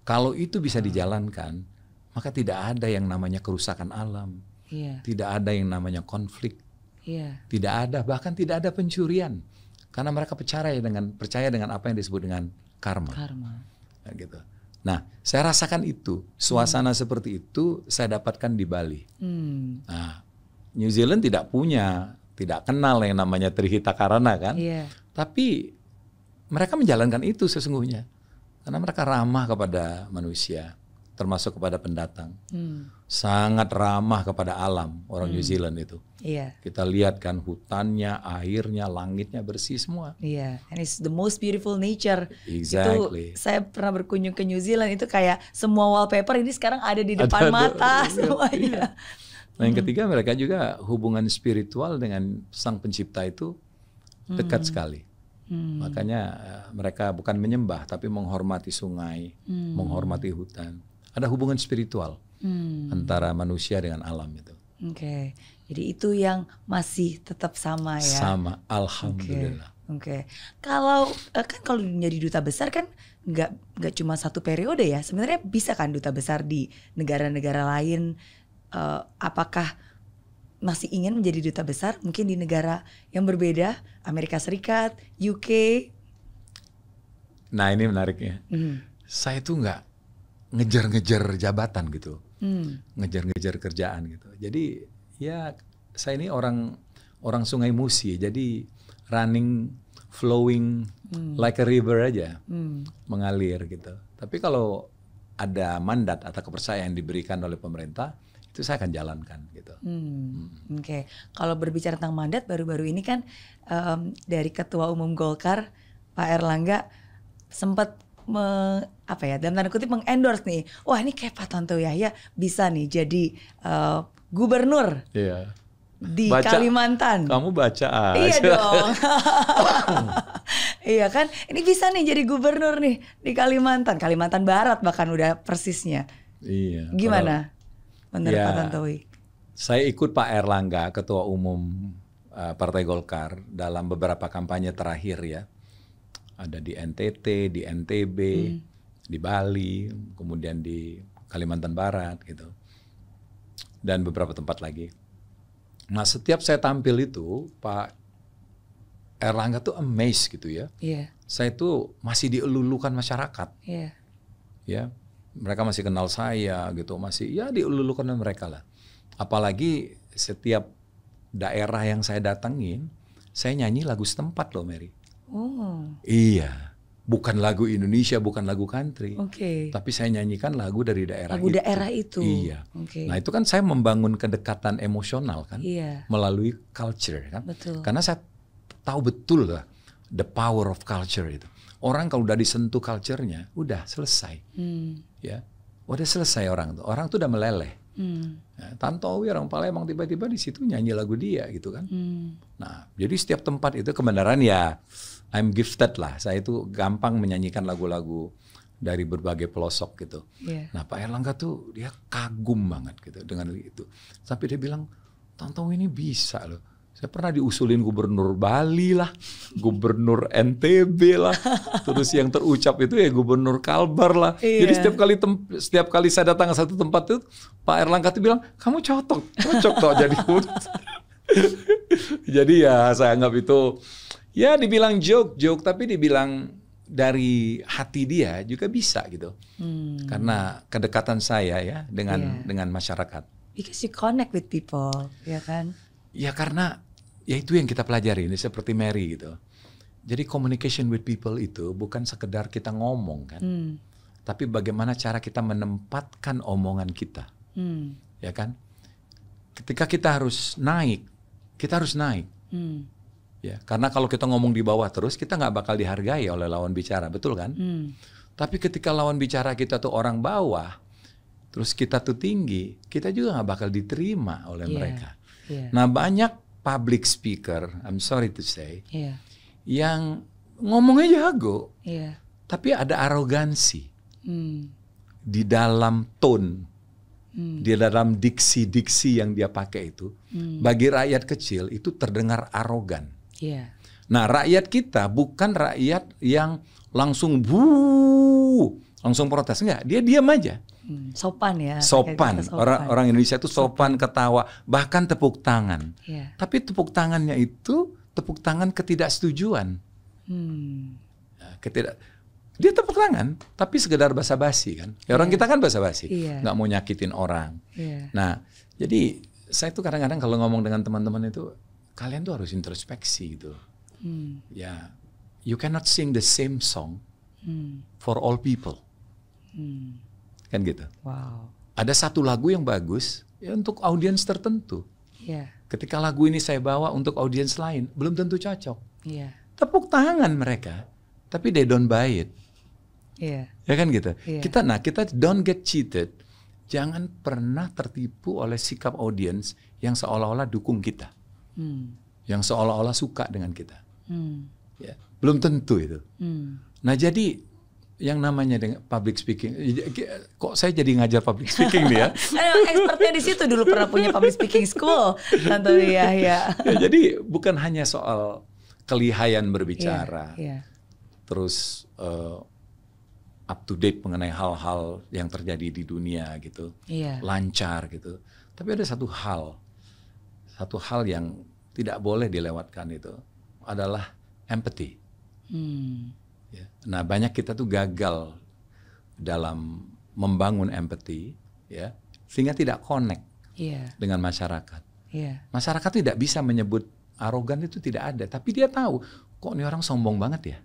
Kalau itu bisa dijalankan, maka tidak ada yang namanya kerusakan alam, tidak ada yang namanya konflik, tidak ada, bahkan tidak ada pencurian, karena mereka percaya dengan apa yang disebut dengan karma. Nah, gitu. Nah, saya rasakan itu, suasana seperti itu saya dapatkan di Bali. Nah, New Zealand tidak kenal yang namanya Trihita Karana kan, tapi mereka menjalankan itu sesungguhnya, karena mereka ramah kepada manusia, termasuk kepada pendatang, sangat ramah kepada alam orang New Zealand itu. Kita lihat kan hutannya, airnya, langitnya bersih semua. And it's the most beautiful nature. Exactly. Itu saya pernah berkunjung ke New Zealand, itu kayak semua wallpaper ini sekarang ada di depan mata semuanya. Nah, yang ketiga, mereka juga hubungan spiritual dengan Sang Pencipta itu dekat sekali. Makanya mereka bukan menyembah tapi menghormati sungai, menghormati hutan. Ada hubungan spiritual antara manusia dengan alam itu. Jadi itu yang masih tetap sama ya. Sama, alhamdulillah. Kalau menjadi duta besar kan nggak cuma satu periode ya. Sebenarnya bisa kan duta besar di negara-negara lain. Apakah masih ingin menjadi duta besar mungkin di negara yang berbeda, Amerika Serikat, UK? Nah, ini menariknya. Saya tuh nggak ngejar-ngejar jabatan gitu, ngejar-ngejar kerjaan gitu. Jadi ya saya ini orang Sungai Musi, jadi running, flowing like a river aja, mengalir gitu. Tapi kalau ada mandat atau kepercayaan diberikan oleh pemerintah, itu saya akan jalankan gitu. Kalau berbicara tentang mandat, baru-baru ini kan dari Ketua Umum Golkar Pak Airlangga sempat dalam tanda kutip mengendorse nih, wah ini kayak Pak Tantowi Yahya bisa nih jadi gubernur di Kalimantan. Kamu baca aja. Iya dong. Iya kan, ini bisa nih jadi gubernur nih di Kalimantan Barat bahkan udah persisnya. Iya. Gimana menurut Pak Tantowi? Saya ikut Pak Airlangga, Ketua Umum Partai Golkar dalam beberapa kampanye terakhir ya. Ada di NTT, di NTB, di Bali, kemudian di Kalimantan Barat gitu. Dan beberapa tempat lagi. Nah, setiap saya tampil itu Pak Airlangga tuh amazed gitu ya. Saya tuh masih dielulukan masyarakat. Ya, mereka masih kenal saya gitu, masih ya dielulukan mereka lah. Apalagi setiap daerah yang saya datangin, saya nyanyi lagu setempat loh, Mary. Iya, bukan lagu Indonesia, bukan lagu country, tapi saya nyanyikan lagu dari daerah itu. Daerah itu. Iya. Nah, itu kan saya membangun kedekatan emosional kan, melalui culture kan. Betul. Karena saya tahu betul lah the power of culture itu. Orang kalau udah disentuh culture-nya, udah selesai. Ya, udah selesai orang tuh udah meleleh. Ya, Tantowi orang Palembang tiba-tiba di situ nyanyi lagu dia gitu kan. Nah, jadi setiap tempat itu kebenaran ya. I'm gifted lah, saya itu gampang menyanyikan lagu-lagu dari berbagai pelosok gitu. Nah, Pak Airlangga tuh dia kagum banget gitu dengan itu. Sampai dia bilang, Tantowi ini bisa loh. Saya pernah diusulin gubernur Bali lah, gubernur NTB lah, terus yang terucap itu ya gubernur Kalbar lah. Jadi setiap kali saya datang ke satu tempat itu, Pak Airlangga tuh bilang, kamu cocok toh jadi gubernur. Jadi ya saya anggap itu ya dibilang joke, tapi dibilang dari hati dia juga bisa gitu. Karena kedekatan saya ya dengan masyarakat. Because you connect with people, ya kan? Ya karena ya itu yang kita pelajari ini seperti Mary gitu. Jadi communication with people itu bukan sekedar kita ngomong kan. Tapi bagaimana cara kita menempatkan omongan kita. Ya kan? Ketika kita harus naik, kita harus naik. Ya, karena kalau kita ngomong di bawah terus, kita nggak bakal dihargai oleh lawan bicara, betul kan? Tapi ketika lawan bicara kita tuh orang bawah, terus kita tuh tinggi, kita juga nggak bakal diterima oleh mereka. Nah, banyak public speaker, I'm sorry to say, yang ngomongnya jago, tapi ada arogansi di dalam tone Di dalam diksi-diksi yang dia pakai itu, bagi rakyat kecil itu terdengar arogan. Iya. Nah, rakyat kita bukan rakyat yang langsung langsung protes, enggak. Dia diam aja. Sopan ya. Sopan. Orang Indonesia itu sopan, ketawa, bahkan tepuk tangan. Iya. Tapi tepuk tangannya itu tepuk tangan ketidaksetujuan. Dia tepuk tangan, tapi sekedar basa-basi kan. Ya, orang kita kan basa-basi, nggak mau nyakitin orang. Nah, jadi saya tuh kadang-kadang kalau ngomong dengan teman-teman itu, kalian tuh harus introspeksi gitu. Ya, you cannot sing the same song for all people. Kan gitu. Wow. Ada satu lagu yang bagus ya untuk audiens tertentu. Ketika lagu ini saya bawa untuk audiens lain, belum tentu cocok. Tepuk tangan mereka, tapi they don't buy it. Ya kan gitu. Kita don't get cheated. Jangan pernah tertipu oleh sikap audiens yang seolah-olah dukung kita, yang seolah-olah suka dengan kita. Ya, belum tentu itu. Nah, jadi yang namanya dengan public speaking, kok saya jadi ngajar public speaking nih ya? Expertnya di situ, dulu pernah punya public speaking school, Tantowi Yahya. Ya, jadi bukan hanya soal kelihayan berbicara, terus up to date mengenai hal-hal yang terjadi di dunia gitu, lancar gitu. Tapi ada satu hal yang tidak boleh dilewatkan, itu adalah empathy. Ya. Nah, banyak kita tuh gagal dalam membangun empathy, ya, sehingga tidak connect dengan masyarakat. Masyarakat tidak bisa menyebut arogan itu tidak ada, tapi dia tahu kok ini orang sombong banget ya.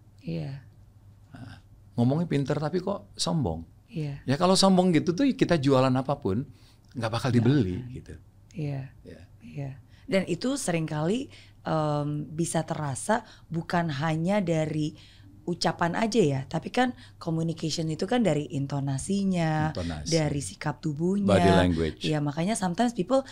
Nah, ngomongnya pinter tapi kok sombong. Ya kalau sombong gitu tuh kita jualan apapun nggak bakal dibeli gitu. Dan itu seringkali bisa terasa bukan hanya dari ucapan aja ya, tapi kan communication itu kan dari intonasinya, dari sikap tubuhnya, body language. Ya, makanya sometimes people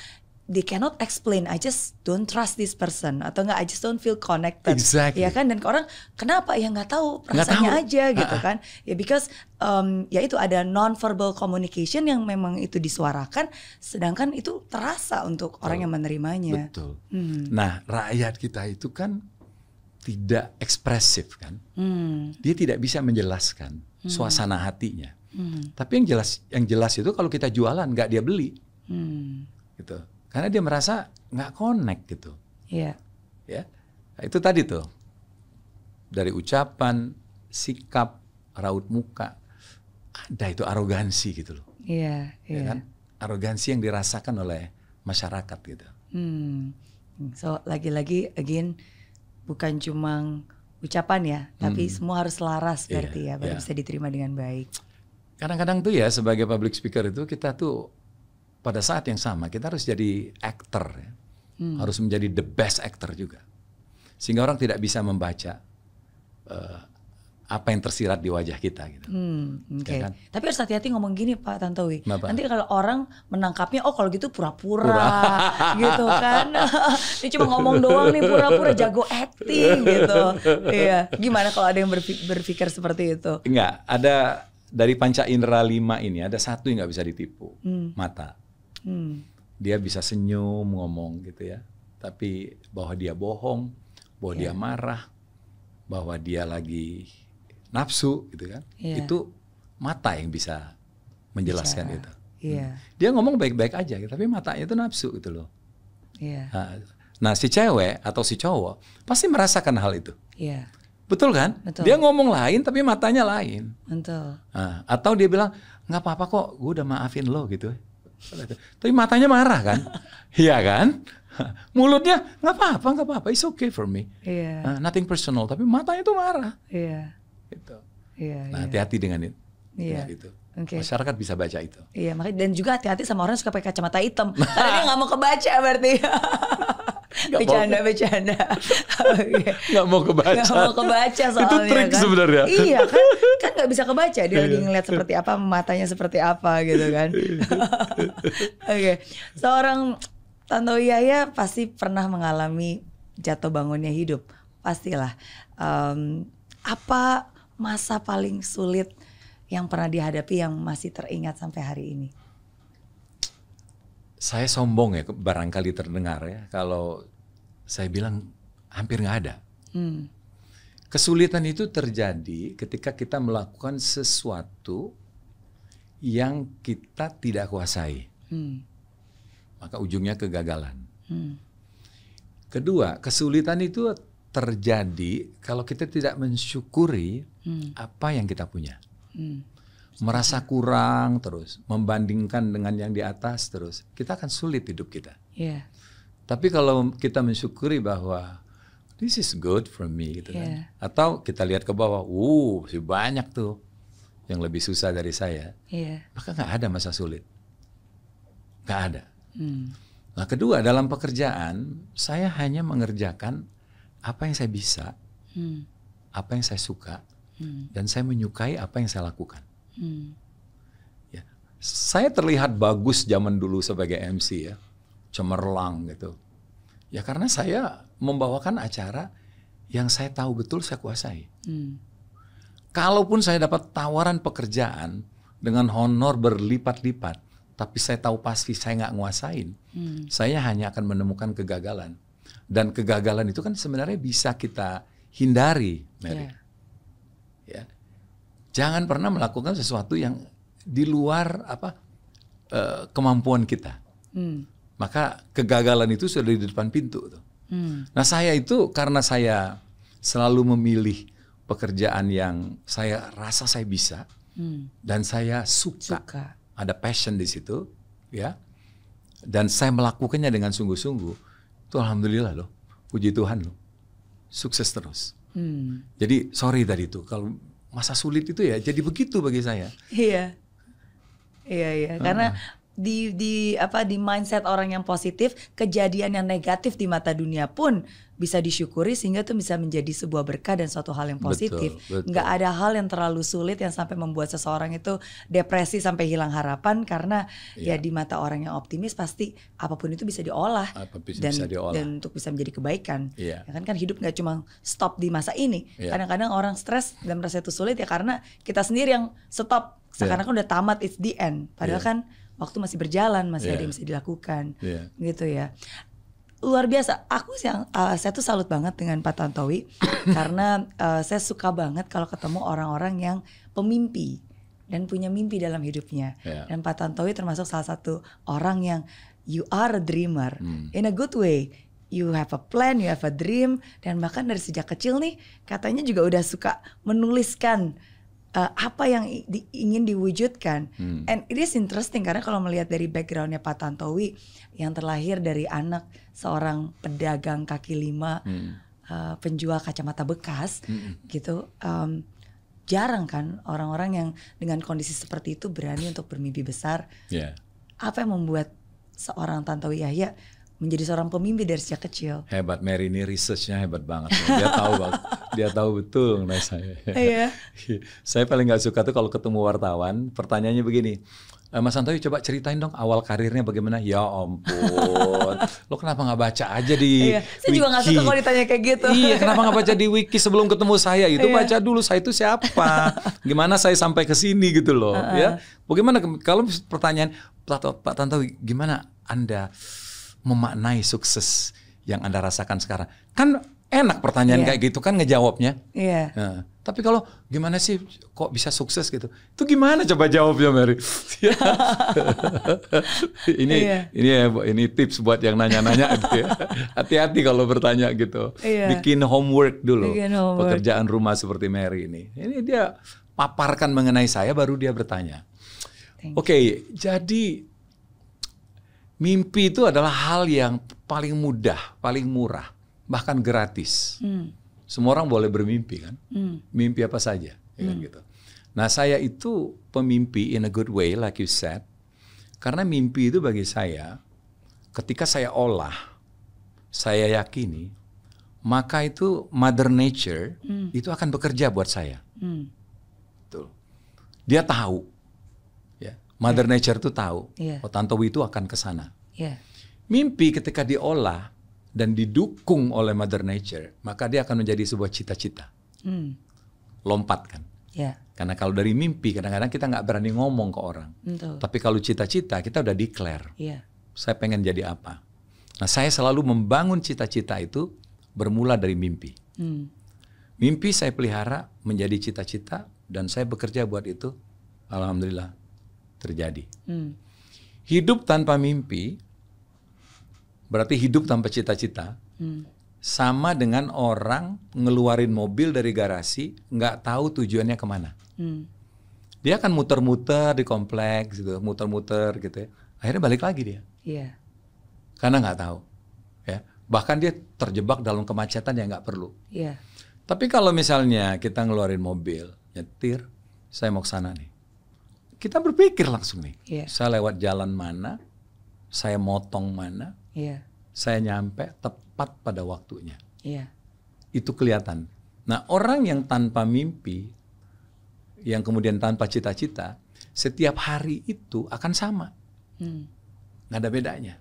they cannot explain, I just don't trust this person, atau enggak I just don't feel connected. Exactly. Ya kan, dan orang kenapa ya nggak tahu, rasanya aja gitu kan. Ya because ya itu ada non-verbal communication yang memang itu disuarakan, sedangkan itu terasa untuk orang yang menerimanya. Betul. Nah, rakyat kita itu kan tidak ekspresif kan. Dia tidak bisa menjelaskan suasana hatinya. Tapi yang jelas itu kalau kita jualan nggak dia beli. Gitu. Karena dia merasa nggak connect gitu. Ya, nah, itu tadi tuh dari ucapan, sikap, raut muka, ada itu arogansi gitu loh. Ya kan? Arogansi yang dirasakan oleh masyarakat gitu. So lagi-lagi again bukan cuma ucapan ya, tapi semua harus selaras berarti ya, baru bisa diterima dengan baik. Kadang-kadang tuh ya sebagai public speaker itu kita tuh pada saat yang sama kita harus jadi actor ya. Harus menjadi the best actor juga. Sehingga orang tidak bisa membaca apa yang tersirat di wajah kita gitu. Ya kan? Tapi harus hati-hati ngomong gini Pak Tantowi. Nanti kalau orang menangkapnya, oh kalau gitu pura-pura gitu kan. Ini cuma ngomong doang nih, pura-pura jago acting gitu. Iya. Gimana kalau ada yang berpikir seperti itu? Enggak, ada dari panca indera 5 ini ada satu yang nggak bisa ditipu, mata. Dia bisa senyum, ngomong gitu ya. Tapi bahwa dia bohong, bahwa dia marah, bahwa dia lagi nafsu gitu kan. Itu mata yang bisa menjelaskan itu. Dia ngomong baik-baik aja, tapi matanya itu nafsu gitu loh. Nah, si cewek atau si cowok pasti merasakan hal itu. Betul kan? Betul. Dia ngomong lain tapi matanya lain. Betul. Nah, atau dia bilang nggak apa-apa kok, gue udah maafin lo gitu. Tapi matanya marah kan? Iya kan? Mulutnya nggak apa-apa, it's okay for me. Nothing personal, tapi matanya tuh marah. Gitu. Nah, hati-hati dengan itu. Gitu. Masyarakat bisa baca itu. Makanya, dan juga hati-hati sama orang yang suka pakai kacamata hitam. Karena dia nggak mau kebaca berarti. Bercanda. Nggak mau kebaca. Nggak mau kebaca soalnya. Itu trik kan? Sebenarnya. Iya kan nggak bisa kebaca. Dia lagi ngeliat seperti apa, matanya seperti apa gitu kan. Seorang Tantowi Yahya pasti pernah mengalami jatuh bangunnya hidup. Pastilah. Apa masa paling sulit yang pernah dihadapi yang masih teringat sampai hari ini? Saya sombong ya, barangkali terdengar ya, kalau saya bilang hampir nggak ada. Kesulitan itu terjadi ketika kita melakukan sesuatu yang kita tidak kuasai. Maka ujungnya kegagalan. Kedua, kesulitan itu terjadi kalau kita tidak mensyukuri apa yang kita punya. Merasa kurang terus, membandingkan dengan yang di atas terus, kita akan sulit hidup kita. Tapi kalau kita mensyukuri bahwa this is good for me gitu kan. Atau kita lihat ke bawah, masih banyak tuh yang lebih susah dari saya. Maka nggak ada masa sulit. Nggak ada. Nah, kedua, dalam pekerjaan saya hanya mengerjakan apa yang saya bisa, apa yang saya suka, dan saya menyukai apa yang saya lakukan. Ya. Saya terlihat bagus zaman dulu sebagai MC ya, cemerlang gitu. Ya karena saya membawakan acara yang saya tahu betul saya kuasai. Kalaupun saya dapat tawaran pekerjaan dengan honor berlipat-lipat, tapi saya tahu pasti saya nggak nguasain, saya hanya akan menemukan kegagalan. Dan kegagalan itu kan sebenarnya bisa kita hindari, Mary. Ya. Jangan pernah melakukan sesuatu yang di luar kemampuan kita. Maka kegagalan itu sudah di depan pintu. Nah saya itu karena saya selalu memilih pekerjaan yang saya rasa saya bisa dan saya suka. Ada passion di situ, ya. Dan saya melakukannya dengan sungguh-sungguh. Itu alhamdulillah loh, puji Tuhan loh, sukses terus. Jadi sorry tadi itu kalau masa sulit itu ya jadi begitu bagi saya. Iya. Karena di mindset orang yang positif, kejadian yang negatif di mata dunia pun bisa disyukuri sehingga itu bisa menjadi sebuah berkah dan suatu hal yang positif. Betul. Nggak ada hal yang terlalu sulit yang sampai membuat seseorang itu depresi sampai hilang harapan karena ya di mata orang yang optimis pasti apapun itu bisa diolah dan untuk bisa menjadi kebaikan. Ya kan hidup nggak cuma stop di masa ini. Kadang-kadang orang stres dan merasa itu sulit ya karena kita sendiri yang stop. Sekarang kan udah tamat, it's the end. Padahal kan waktu masih berjalan, masih ada yang bisa dilakukan, gitu ya. Luar biasa. Saya tuh salut banget dengan Pak Tantowi karena saya suka banget kalau ketemu orang-orang yang pemimpi dan punya mimpi dalam hidupnya. Dan Pak Tantowi termasuk salah satu orang yang you are a dreamer in a good way. You have a plan, you have a dream, dan bahkan dari sejak kecil nih katanya juga udah suka menuliskan apa yang ingin diwujudkan. And it is interesting karena kalau melihat dari backgroundnya Pak Tantowi yang terlahir dari anak seorang pedagang kaki lima, penjual kacamata bekas, gitu. Jarang kan orang-orang yang dengan kondisi seperti itu berani untuk bermimpi besar. Apa yang membuat seorang Tantowi Yahya menjadi seorang pemimpi dari sejak kecil? Hebat, Mary ini researchnya hebat banget. Dia tahu betul mengenai saya. Saya paling nggak suka tuh kalau ketemu wartawan, pertanyaannya begini, Mas Tantowi coba ceritain dong awal karirnya bagaimana? Ya ampun, lo kenapa nggak baca aja di Saya juga nggak suka kalau ditanya kayak gitu. Iya, kenapa nggak baca di wiki sebelum ketemu saya? Itu baca dulu saya itu siapa, gimana saya sampai ke sini gitu loh. Ya, bagaimana kalau pertanyaan Pak Tantowi, gimana Anda memaknai sukses yang Anda rasakan sekarang? Kan enak pertanyaan kayak gitu kan ngejawabnya. Nah, tapi kalau gimana sih kok bisa sukses gitu? Itu gimana coba jawabnya, Mary? Ini tips buat yang nanya-nanya. Hati-hati kalau bertanya gitu. Bikin homework dulu. Pekerjaan rumah seperti Mary ini. Ini dia paparkan mengenai saya baru dia bertanya. Oke, jadi mimpi itu adalah hal yang paling mudah, paling murah, bahkan gratis. Semua orang boleh bermimpi kan, mimpi apa saja, ya kan gitu. Nah saya itu pemimpi in a good way, like you said, karena mimpi itu bagi saya, ketika saya olah, saya yakini, maka itu Mother Nature itu akan bekerja buat saya. Tuh. Dia tahu. Mother Nature itu tahu, oh Tantowi itu akan ke sana. Mimpi ketika diolah dan didukung oleh Mother Nature, maka dia akan menjadi sebuah cita-cita. Lompat kan. Karena kalau dari mimpi kadang-kadang kita nggak berani ngomong ke orang. Tapi kalau cita-cita kita udah declare. saya pengen jadi apa. Nah, saya selalu membangun cita-cita itu bermula dari mimpi. Mimpi saya pelihara menjadi cita-cita dan saya bekerja buat itu. Alhamdulillah terjadi. Hidup tanpa mimpi berarti hidup tanpa cita-cita. Sama dengan orang ngeluarin mobil dari garasi, nggak tahu tujuannya kemana. Dia akan muter-muter di kompleks, gitu, muter-muter gitu ya. Akhirnya balik lagi dia. Karena nggak tahu. Ya. Bahkan dia terjebak dalam kemacetan yang nggak perlu. Tapi kalau misalnya kita ngeluarin mobil, nyetir, saya mau ke sana nih. Kita berpikir langsung nih. Saya lewat jalan mana, saya motong mana, saya nyampe tepat pada waktunya. Itu kelihatan. Nah, orang yang tanpa mimpi, yang kemudian tanpa cita-cita, setiap hari itu akan sama. Nggak ada bedanya.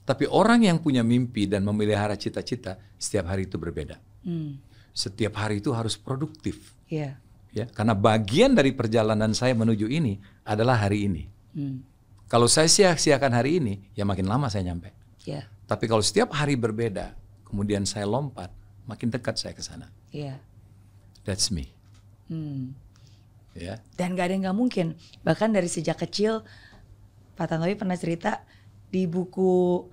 Tapi orang yang punya mimpi dan memelihara cita-cita, setiap hari itu berbeda. Setiap hari itu harus produktif. Ya, karena bagian dari perjalanan saya menuju ini adalah hari ini. Kalau saya sia-siakan hari ini, ya makin lama saya nyampe. Tapi kalau setiap hari berbeda, kemudian saya lompat, makin dekat saya ke sana. That's me. Dan gak ada yang gak mungkin. Bahkan dari sejak kecil, Pak Tantowi pernah cerita di buku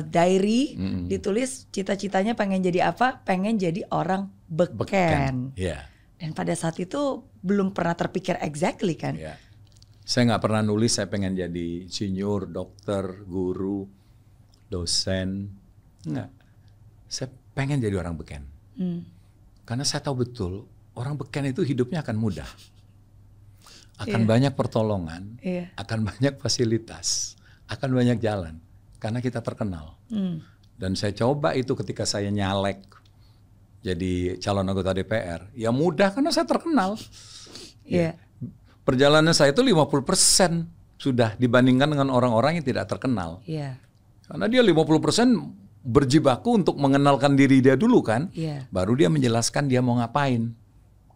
diary, ditulis cita-citanya pengen jadi apa? Pengen jadi orang beken. Dan pada saat itu belum pernah terpikir exactly kan? Saya nggak pernah nulis saya pengen jadi insinyur, dokter, guru, dosen. Enggak. Saya pengen jadi orang beken. Karena saya tahu betul orang beken itu hidupnya akan mudah. Akan banyak pertolongan, akan banyak fasilitas, akan banyak jalan. Karena kita terkenal. Dan saya coba itu ketika saya nyalek jadi calon anggota DPR. Ya mudah karena saya terkenal. Perjalanan saya itu 50% sudah dibandingkan dengan orang-orang yang tidak terkenal. Karena dia 50% berjibaku untuk mengenalkan diri dia dulu kan. Baru dia menjelaskan dia mau ngapain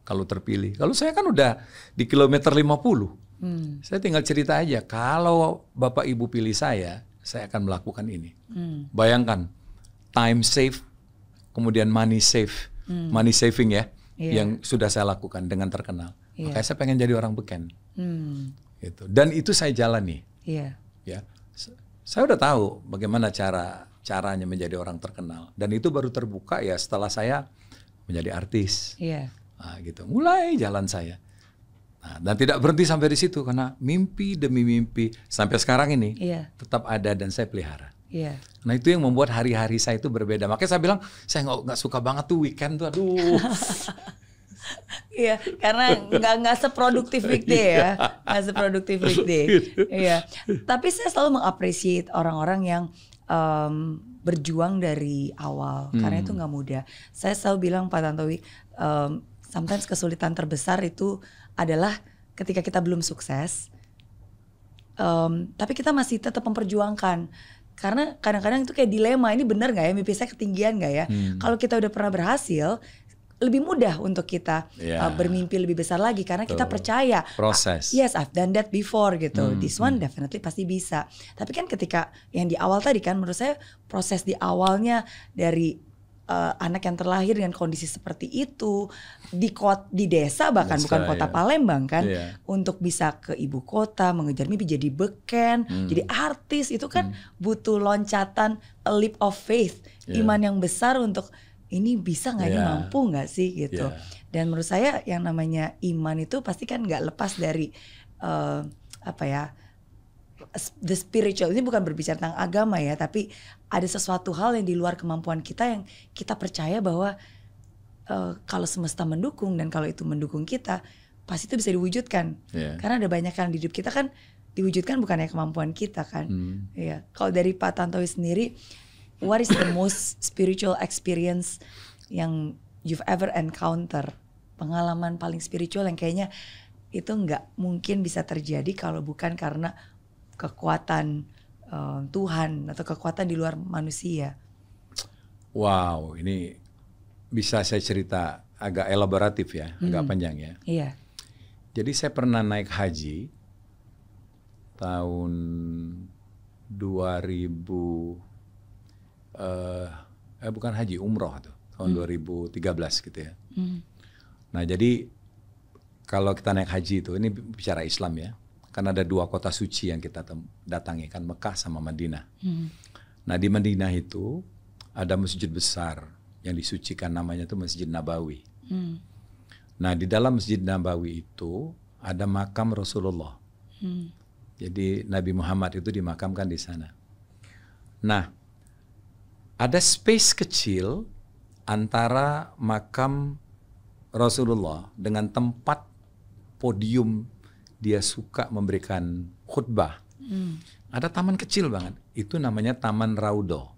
kalau terpilih. Kalau saya kan udah di kilometer 50. Saya tinggal cerita aja, kalau Bapak Ibu pilih saya akan melakukan ini. Bayangkan, time save, kemudian money save, money saving ya, yang sudah saya lakukan dengan terkenal. Makanya saya pengen jadi orang beken. Gitu. Dan itu saya jalani. Ya, saya udah tahu bagaimana caranya menjadi orang terkenal. Dan itu baru terbuka ya setelah saya menjadi artis. Nah, gitu. Mulai jalan saya. Nah, dan tidak berhenti sampai di situ karena mimpi demi mimpi sampai sekarang ini tetap ada dan saya pelihara. Nah itu yang membuat hari-hari saya itu berbeda. Makanya saya bilang saya nggak suka banget tuh weekend tuh, aduh. Karena nggak seproduktif weekday ya, nggak seproduktif weekday. Tapi saya selalu mengapresiasi orang-orang yang berjuang dari awal karena itu nggak mudah. Saya selalu bilang Pak Tantowi, sometimes kesulitan terbesar itu adalah ketika kita belum sukses, tapi kita masih tetap memperjuangkan. Karena kadang-kadang itu kayak dilema, ini benar nggak ya, mimpi saya ketinggian nggak ya? Kalau kita udah pernah berhasil, lebih mudah untuk kita bermimpi lebih besar lagi karena kita percaya proses. Yes, I've done that before gitu. This one definitely pasti bisa. Tapi kan ketika yang di awal tadi kan, menurut saya proses di awalnya dari anak yang terlahir dengan kondisi seperti itu di desa bahkan bukan kota Palembang kan, untuk bisa ke ibu kota mengejar mimpi jadi beken, jadi artis itu kan butuh loncatan, a leap of faith, iman yang besar untuk ini bisa nggak, ini mampu nggak sih gitu. Dan menurut saya yang namanya iman itu pasti kan nggak lepas dari the spiritual. Ini bukan berbicara tentang agama ya, tapi ada sesuatu hal yang di luar kemampuan kita yang kita percaya bahwa kalau semesta mendukung dan kalau itu mendukung kita, pasti itu bisa diwujudkan. Karena ada banyak hal di hidup kita kan diwujudkan bukan hanya kemampuan kita kan. Kalau dari Pak Tantowi sendiri, what is the most spiritual experience yang you've ever encounter? Pengalaman paling spiritual yang kayaknya itu nggak mungkin bisa terjadi kalau bukan karena kekuatan Tuhan atau kekuatan di luar manusia. Wow, ini bisa saya cerita agak elaboratif ya, agak panjang ya. Jadi saya pernah naik haji tahun 2000 bukan haji, umroh tuh tahun 2013 gitu ya. Nah jadi kalau kita naik haji itu, ini bicara Islam ya, kan ada 2 kota suci yang kita datangi kan, Mekah sama Madinah. Nah di Madinah itu ada masjid besar yang disucikan, namanya tuh Masjid Nabawi. Nah di dalam Masjid Nabawi itu ada makam Rasulullah. Jadi Nabi Muhammad itu dimakamkan di sana. Nah ada space kecil antara makam Rasulullah dengan tempat podium dia suka memberikan khutbah. Ada taman kecil banget, itu namanya Taman Raudho.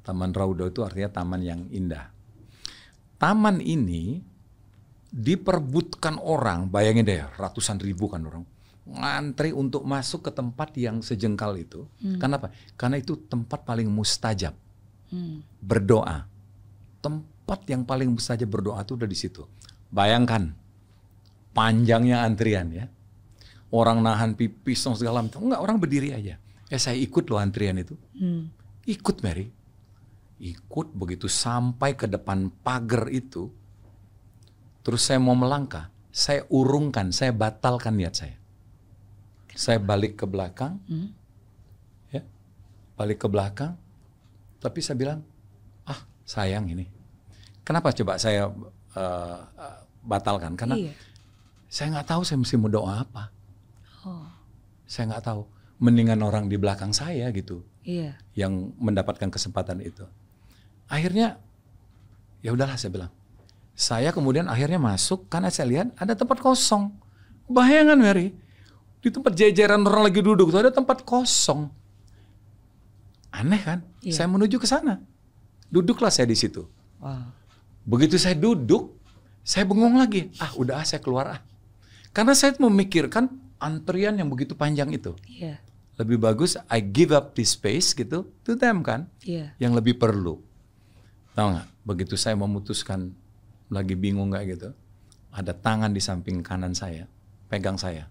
Taman Raudho itu artinya taman yang indah. Taman ini diperebutkan orang, bayangin deh, ratusan ribu kan orang ngantri untuk masuk ke tempat yang sejengkal itu. Kenapa? Karena itu tempat paling mustajab berdoa. Tempat yang paling mustajab berdoa itu udah di situ. Bayangkan panjangnya antrian ya. Orang nahan pipis segala macam. Enggak, orang berdiri aja. Saya ikut loh antrian itu. Ikut Mary. Ikut begitu sampai ke depan pagar itu. Terus saya mau melangkah. Saya urungkan, saya batalkan niat saya. Saya balik ke belakang. Ya, balik ke belakang. Tapi saya bilang, sayang ini. Kenapa coba saya batalkan? Karena saya nggak tahu saya mesti mau doa apa. Saya nggak tahu. Mendingan orang di belakang saya gitu, yang mendapatkan kesempatan itu. Akhirnya, ya udahlah saya bilang. Saya kemudian akhirnya masuk karena saya lihat ada tempat kosong. Bayangan Mary, di tempat jajaran orang lagi duduk itu ada tempat kosong. Aneh kan? Saya menuju ke sana. Duduklah saya di situ. Begitu saya duduk, saya bengong lagi. Udah saya keluar. Karena saya memikirkan antrian yang begitu panjang itu. Lebih bagus I give up this space gitu to them kan. Yang lebih perlu. Tahu nggak? Begitu saya memutuskan, lagi bingung nggak gitu, ada tangan di samping kanan saya, pegang saya.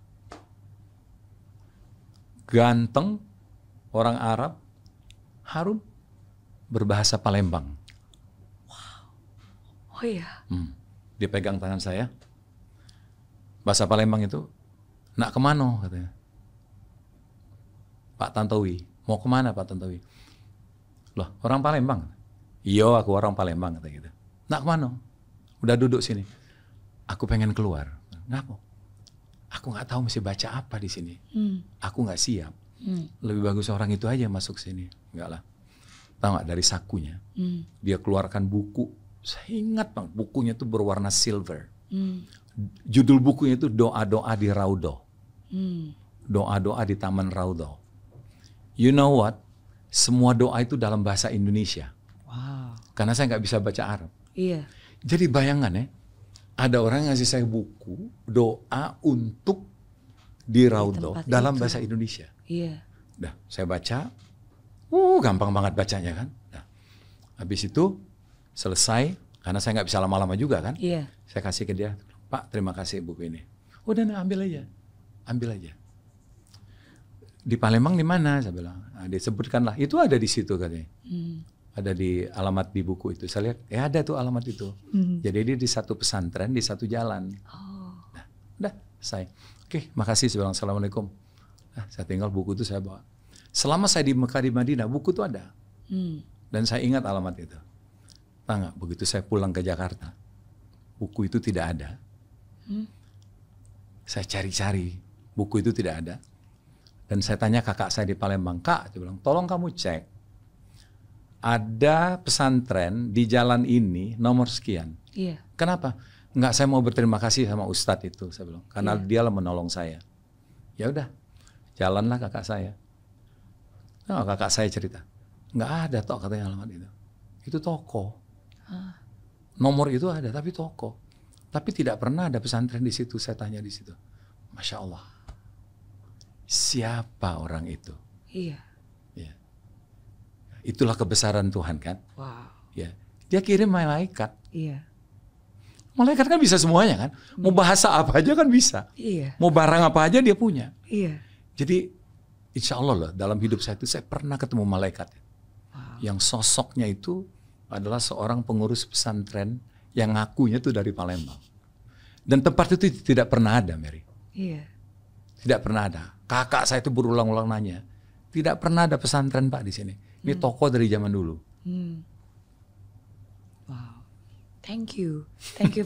Ganteng, orang Arab, harum, berbahasa Palembang. Oh iya. Dia pegang tangan saya. Bahasa Palembang itu, nak kemana katanya. Pak Tantowi, mau kemana Pak Tantowi? Loh, orang Palembang. Iya, aku orang Palembang kata gitu. Nak kemana? Udah duduk sini. Aku pengen keluar. Ngapa? Aku nggak tahu mesti baca apa di sini. Aku nggak siap. Lebih bagus orang itu aja masuk sini. Enggak lah. Tahu nggak, dari sakunya dia keluarkan buku. Saya ingat bang, bukunya itu berwarna silver. Judul bukunya itu Doa-doa di Raudho. Doa-doa di Taman Raudho. You know what? Semua doa itu dalam bahasa Indonesia. Karena saya nggak bisa baca Arab. Jadi bayangan ya, ada orang yang ngasih saya buku doa untuk di Raudho dalam bahasa Indonesia. Dah, saya baca. Gampang banget bacanya kan. Nah, habis itu selesai, karena saya nggak bisa lama-lama juga kan. Saya kasih ke dia, Pak terima kasih buku ini. Udah nah, ambil aja. Di Palembang di mana? Saya bilang. Nah, disebutkanlah, itu ada di situ katanya. Ada di alamat di buku itu. Saya lihat, ada tuh alamat itu. Jadi dia di satu pesantren, di satu jalan. Nah, udah, saya. Oke, makasih. Saya bilang, Assalamualaikum. Nah, saya tinggal buku itu saya bawa. Selama saya di Mekah, di Madinah, buku itu ada. Dan saya ingat alamat itu. Tahu nggak, begitu saya pulang ke Jakarta, buku itu tidak ada. Saya cari-cari, buku itu tidak ada. Dan saya tanya kakak saya di Palembang, Kak, dia bilang, tolong kamu cek. Ada pesantren di jalan ini nomor sekian. Kenapa? Enggak, saya mau berterima kasih sama Ustadz itu, saya bilang, karena dia lah menolong saya. Ya udah, jalanlah kakak saya. Nah, kakak saya cerita, nggak ada toh katanya alamat itu. Itu toko. Nomor itu ada, tapi toko. Tapi tidak pernah ada pesantren di situ. Saya tanya di situ. Masya Allah. Siapa orang itu? Ya. Itulah kebesaran Tuhan kan. Ya. Dia kirim malaikat. Malaikat kan bisa semuanya kan. Mau bahasa apa aja kan bisa. Mau barang apa aja dia punya. Jadi insya Allah loh, dalam hidup saya itu saya pernah ketemu malaikat. Yang sosoknya itu adalah seorang pengurus pesantren yang ngakunya tuh dari Palembang. Dan tempat itu tidak pernah ada, Mary. Iya. Tidak pernah ada. Kakak saya itu berulang-ulang nanya, tidak pernah ada pesantren Pak di sini. Ini toko dari zaman dulu. Wow, thank you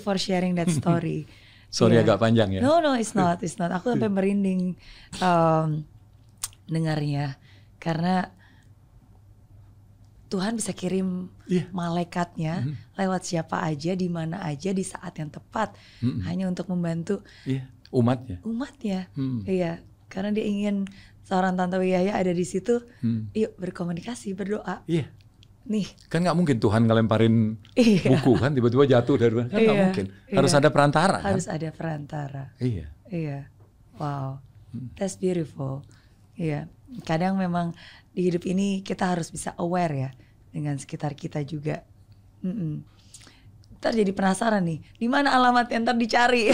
for sharing that story. Sorry agak panjang ya. No, it's not. Aku sampai merinding dengarnya, karena Tuhan bisa kirim malaikatnya lewat siapa aja, di mana aja, di saat yang tepat, hanya untuk membantu umatnya. Iya, karena dia ingin seorang Tantowi Yahya ada di situ. Yuk berkomunikasi, berdoa. Iya. Nih, kan nggak mungkin Tuhan ngelemparin buku kan tiba-tiba jatuh dari kan nggak mungkin. Harus ada perantara. Harus ada perantara. Iya. Wow, that's beautiful. Iya. Kadang memang di hidup ini kita harus bisa aware ya dengan sekitar kita juga. Ntar jadi penasaran nih, di mana alamat yang ntar dicari?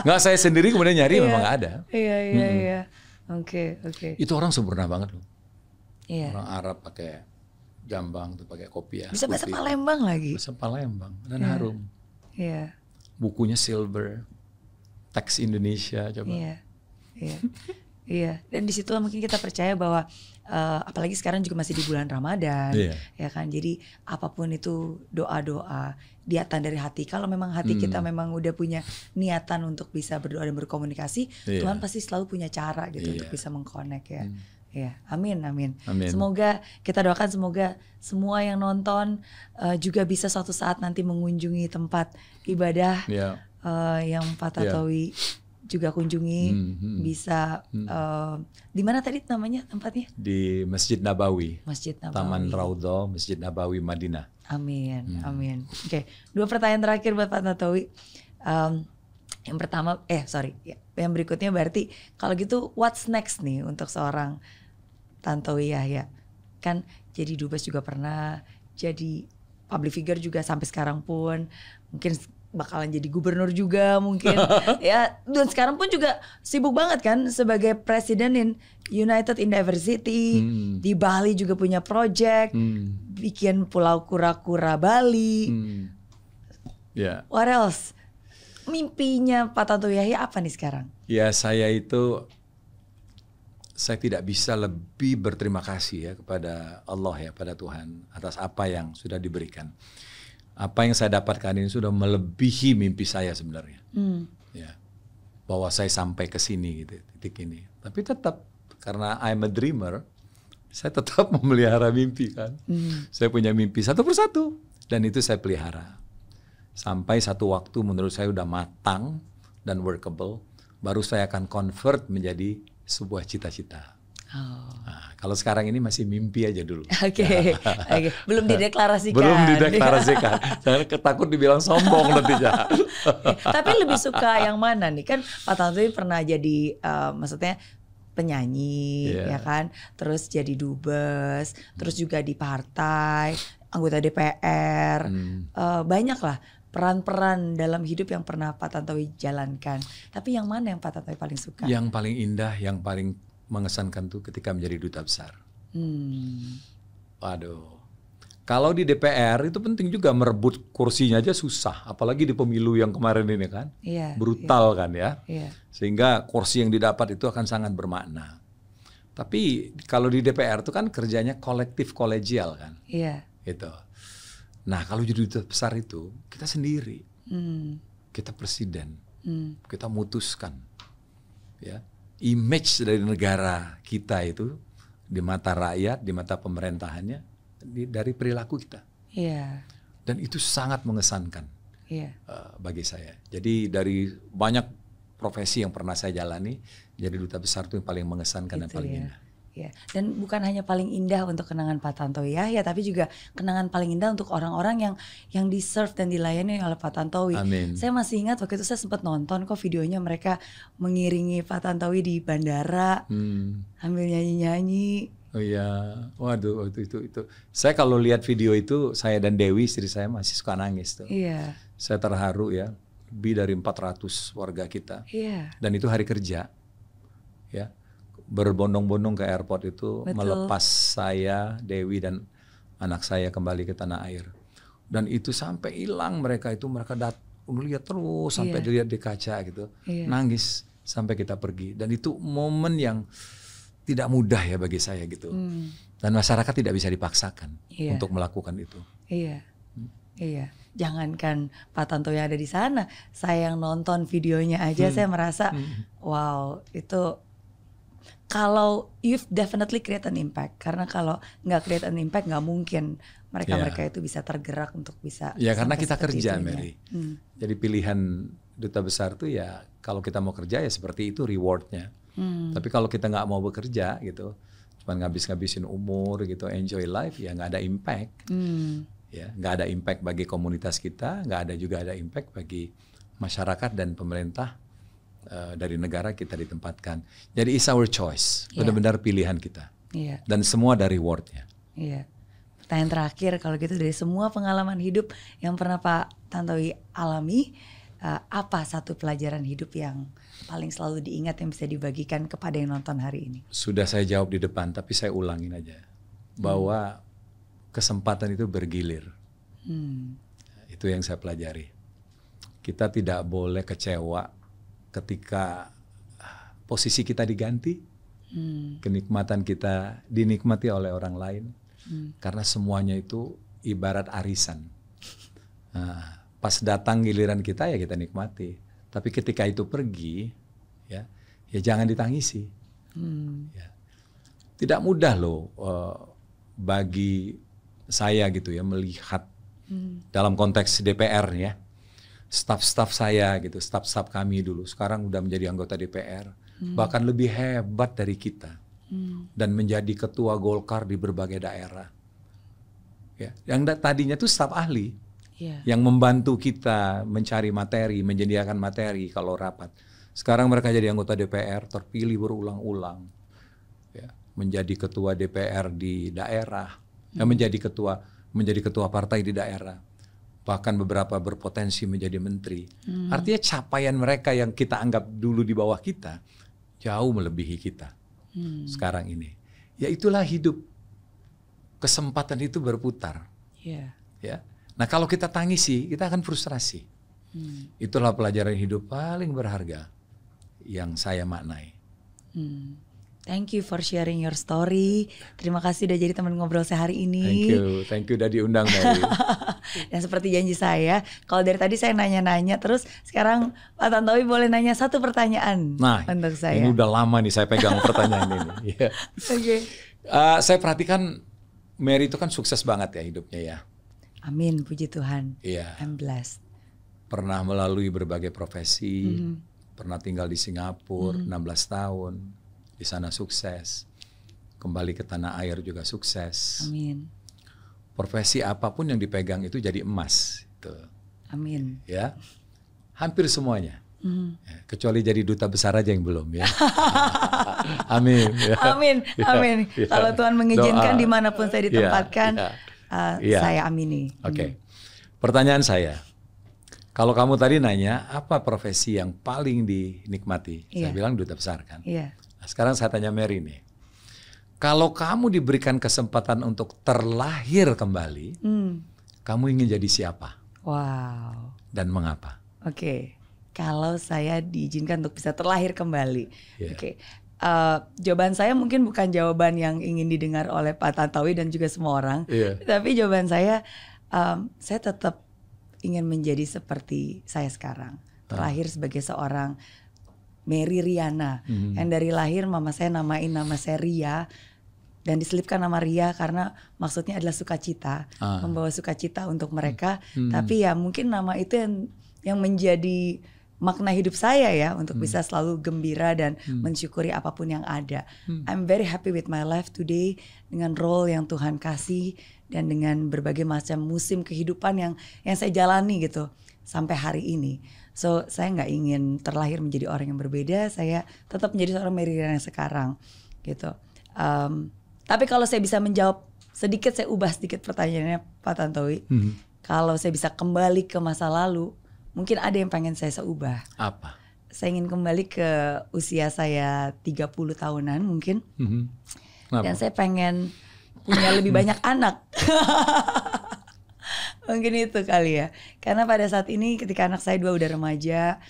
Nggak, saya sendiri kemudian nyari memang ada. Iya. Oke. Itu orang sempurna banget loh. Iya. Orang Arab pakai jambang tuh, pakai kopiah. Bisa bahasa Palembang lagi. Bahasa Palembang dan harum. Iya. Bukunya silver, teks Indonesia coba. Iya. Dan di situ mungkin kita percaya bahwa apalagi sekarang juga masih di bulan Ramadan, ya kan. Jadi apapun itu doa-doa niatan dari hati. Kalau memang hati kita memang udah punya niatan untuk bisa berdoa dan berkomunikasi, Tuhan pasti selalu punya cara gitu untuk bisa mengconnect ya. Ya, amin. Semoga kita doakan semoga semua yang nonton juga bisa suatu saat nanti mengunjungi tempat ibadah yang Pak Tantowi juga kunjungi, bisa di mana tadi namanya tempatnya? Di Masjid Nabawi. Masjid Nabawi. Taman Raudhah, Masjid Nabawi, Madinah. Amin. Oke, 2 pertanyaan terakhir buat Pak Tantowi. Yang pertama, yang berikutnya berarti kalau gitu what's next nih untuk seorang Tantowi Yahya? Kan jadi dubes juga pernah, jadi public figure juga sampai sekarang pun, mungkin bakalan jadi gubernur juga mungkin. Ya, dan sekarang pun juga sibuk banget kan sebagai presiden in United in Diversity. Di Bali juga punya project, bikin pulau kura-kura Bali. What else? Mimpinya Pak Tantowi Yahya apa nih sekarang? Ya, saya tidak bisa lebih berterima kasih ya kepada Allah ya, pada Tuhan atas apa yang sudah diberikan. Apa yang saya dapatkan ini sudah melebihi mimpi saya sebenarnya. Ya, bahwa saya sampai ke sini gitu, titik ini. Tapi tetap karena I'm a dreamer, saya tetap memelihara mimpi kan. Saya punya mimpi satu persatu dan itu saya pelihara. Sampai satu waktu menurut saya udah matang dan workable, baru saya akan convert menjadi sebuah cita-cita. Nah, kalau sekarang ini masih mimpi aja dulu. Oke. Belum dideklarasikan. Saya takut dibilang sombong nantinya. Tapi lebih suka yang mana nih? Kan Pak Tantowi pernah jadi maksudnya penyanyi, ya kan? Terus jadi dubes, terus juga di partai, anggota DPR. Banyak lah peran-peran dalam hidup yang pernah Pak Tantowi jalankan. Tapi yang mana yang Pak Tantowi paling suka? Yang paling indah, yang paling mengesankan tuh ketika menjadi duta besar. Waduh. Kalau di DPR itu penting juga, merebut kursinya aja susah. Apalagi di pemilu yang kemarin ini kan. Brutal kan ya. Sehingga kursi yang didapat itu akan sangat bermakna. Tapi kalau di DPR itu kan kerjanya kolektif kolegial kan. Gitu. Nah kalau jadi duta besar itu kita sendiri. Kita presiden. Kita memutuskan. Ya. Image dari negara kita itu di mata rakyat, di mata pemerintahannya, dari perilaku kita. Dan itu sangat mengesankan bagi saya. Jadi dari banyak profesi yang pernah saya jalani, jadi duta besar itu yang paling mengesankan dan paling indah. Dan bukan hanya paling indah untuk kenangan Pak Tantowi Yahya, tapi juga kenangan paling indah untuk orang-orang yang di-serve dan dilayani oleh Pak Tantowi. Saya masih ingat waktu itu saya sempat nonton kok videonya, mereka mengiringi Pak Tantowi di bandara sambil nyanyi-nyanyi. Oh iya, waduh itu. Saya kalau lihat video itu, saya dan Dewi istri saya masih suka nangis tuh. Saya terharu ya, lebih dari 400 warga kita. Dan itu hari kerja, ya. berbondong-bondong ke airport itu, Betul. melepas saya, Dewi dan anak saya kembali ke tanah air. Dan itu sampai hilang mereka lihat terus sampai dilihat di kaca gitu, nangis sampai kita pergi. Dan itu momen yang tidak mudah ya bagi saya gitu. Dan masyarakat tidak bisa dipaksakan untuk melakukan itu. Iya. Jangankan Pak Tantowi yang ada di sana, saya yang nonton videonya aja saya merasa wow, itu kalau you've definitely create an impact. Karena kalau nggak create an impact nggak mungkin mereka itu bisa tergerak untuk bisa. Ya karena kita kerja, Mary. Jadi pilihan duta besar tuh ya kalau kita mau kerja ya seperti itu rewardnya. Tapi kalau kita nggak mau bekerja gitu, cuma ngabis-ngabisin umur gitu, enjoy life, ya nggak ada impact. Ya nggak ada impact bagi komunitas kita, nggak ada juga ada impact bagi masyarakat dan pemerintah dari negara kita ditempatkan. Jadi it's our choice, benar-benar pilihan kita. Dan semua ada rewardnya. Pertanyaan terakhir kalau gitu, dari semua pengalaman hidup yang pernah Pak Tantowi alami, apa satu pelajaran hidup yang paling selalu diingat yang bisa dibagikan kepada yang nonton hari ini? Sudah saya jawab di depan, tapi saya ulangin aja. Bahwa kesempatan itu bergilir. Itu yang saya pelajari. Kita tidak boleh kecewa ketika posisi kita diganti, kenikmatan kita dinikmati oleh orang lain, karena semuanya itu ibarat arisan. Nah, pas datang giliran kita ya kita nikmati, tapi ketika itu pergi, ya jangan ditangisi. Ya. Tidak mudah loh bagi saya gitu ya melihat dalam konteks DPR ya. Staf-staf saya gitu, staf-staf kami dulu sekarang udah menjadi anggota DPR, bahkan lebih hebat dari kita, dan menjadi ketua Golkar di berbagai daerah. Ya, yang tadinya tuh staf ahli, yang membantu kita mencari materi, menyediakan materi kalau rapat. Sekarang mereka jadi anggota DPR, terpilih berulang-ulang, ya, menjadi ketua DPR di daerah, menjadi ketua partai di daerah. Bahkan beberapa berpotensi menjadi menteri. Artinya capaian mereka yang kita anggap dulu di bawah kita jauh melebihi kita sekarang ini. Ya itulah hidup. Kesempatan itu berputar. Ya. Nah kalau kita tangisi, kita akan frustrasi. Itulah pelajaran hidup paling berharga yang saya maknai. Thank you for sharing your story. Terima kasih udah jadi teman ngobrol saya hari ini. Thank you udah diundang Mary. Dan seperti janji saya, kalau dari tadi saya nanya-nanya terus, sekarang Pak Tantowi boleh nanya satu pertanyaan untuk saya. Ini udah lama nih saya pegang pertanyaan ini. Saya perhatikan Mary itu kan sukses banget ya hidupnya ya. Amin, puji Tuhan. I'm blessed. Pernah melalui berbagai profesi, pernah tinggal di Singapura 16 tahun. Di sana sukses, kembali ke tanah air juga sukses. Amin. Profesi apapun yang dipegang itu jadi emas. Gitu. Amin. Ya, hampir semuanya. Ya, kecuali jadi duta besar aja yang belum ya. Amin. Ya. Amin. Ya. Kalau Tuhan mengizinkan dimanapun saya ditempatkan, saya amini. Oke. Pertanyaan saya, kalau kamu tadi nanya apa profesi yang paling dinikmati, saya bilang duta besar kan. Nah, sekarang saya tanya Mary nih, kalau kamu diberikan kesempatan untuk terlahir kembali, kamu ingin jadi siapa? Wow. Dan mengapa? Kalau saya diizinkan untuk bisa terlahir kembali, jawaban saya mungkin bukan jawaban yang ingin didengar oleh Pak Tantowi dan juga semua orang, tapi jawaban saya tetap ingin menjadi seperti saya sekarang, terlahir sebagai seorang Mary Riana, yang dari lahir mama saya namain nama saya Ria, dan diselipkan nama Ria karena maksudnya adalah sukacita, membawa sukacita untuk mereka. Tapi ya mungkin nama itu yang menjadi makna hidup saya ya, untuk bisa selalu gembira dan mensyukuri apapun yang ada. I'm very happy with my life today, dengan role yang Tuhan kasih dan dengan berbagai macam musim kehidupan yang saya jalani gitu sampai hari ini. So saya nggak ingin terlahir menjadi orang yang berbeda, saya tetap menjadi seorang Mary Riana sekarang gitu. Tapi kalau saya bisa menjawab sedikit, saya ubah sedikit pertanyaannya Pak Tantowi. Kalau saya bisa kembali ke masa lalu, mungkin ada yang pengen saya ubah. Apa? saya ingin kembali ke usia saya 30 tahunan mungkin. Dan saya pengen punya lebih banyak anak. Mungkin itu kali ya. Karena pada saat ini ketika anak saya 2 udah remaja,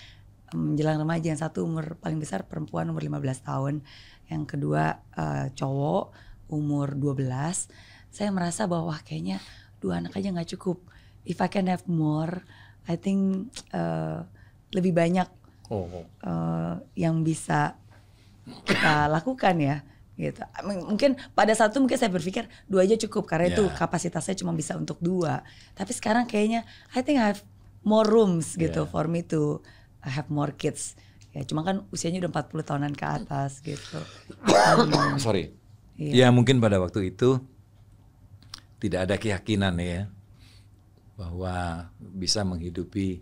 menjelang remaja, yang satu umur paling besar perempuan umur 15 tahun, yang kedua cowok umur 12, saya merasa bahwa kayaknya 2 anak aja gak cukup. If I can have more, I think lebih banyak yang bisa kita lakukan ya. Gitu. Mungkin pada saat itu mungkin saya berpikir 2 aja cukup karena itu kapasitasnya cuma bisa untuk 2. Tapi sekarang kayaknya I think I have more rooms gitu for me to have more kids. Ya cuma kan usianya udah 40 tahunan ke atas gitu. Sorry. Ya mungkin pada waktu itu tidak ada keyakinan ya bahwa bisa menghidupi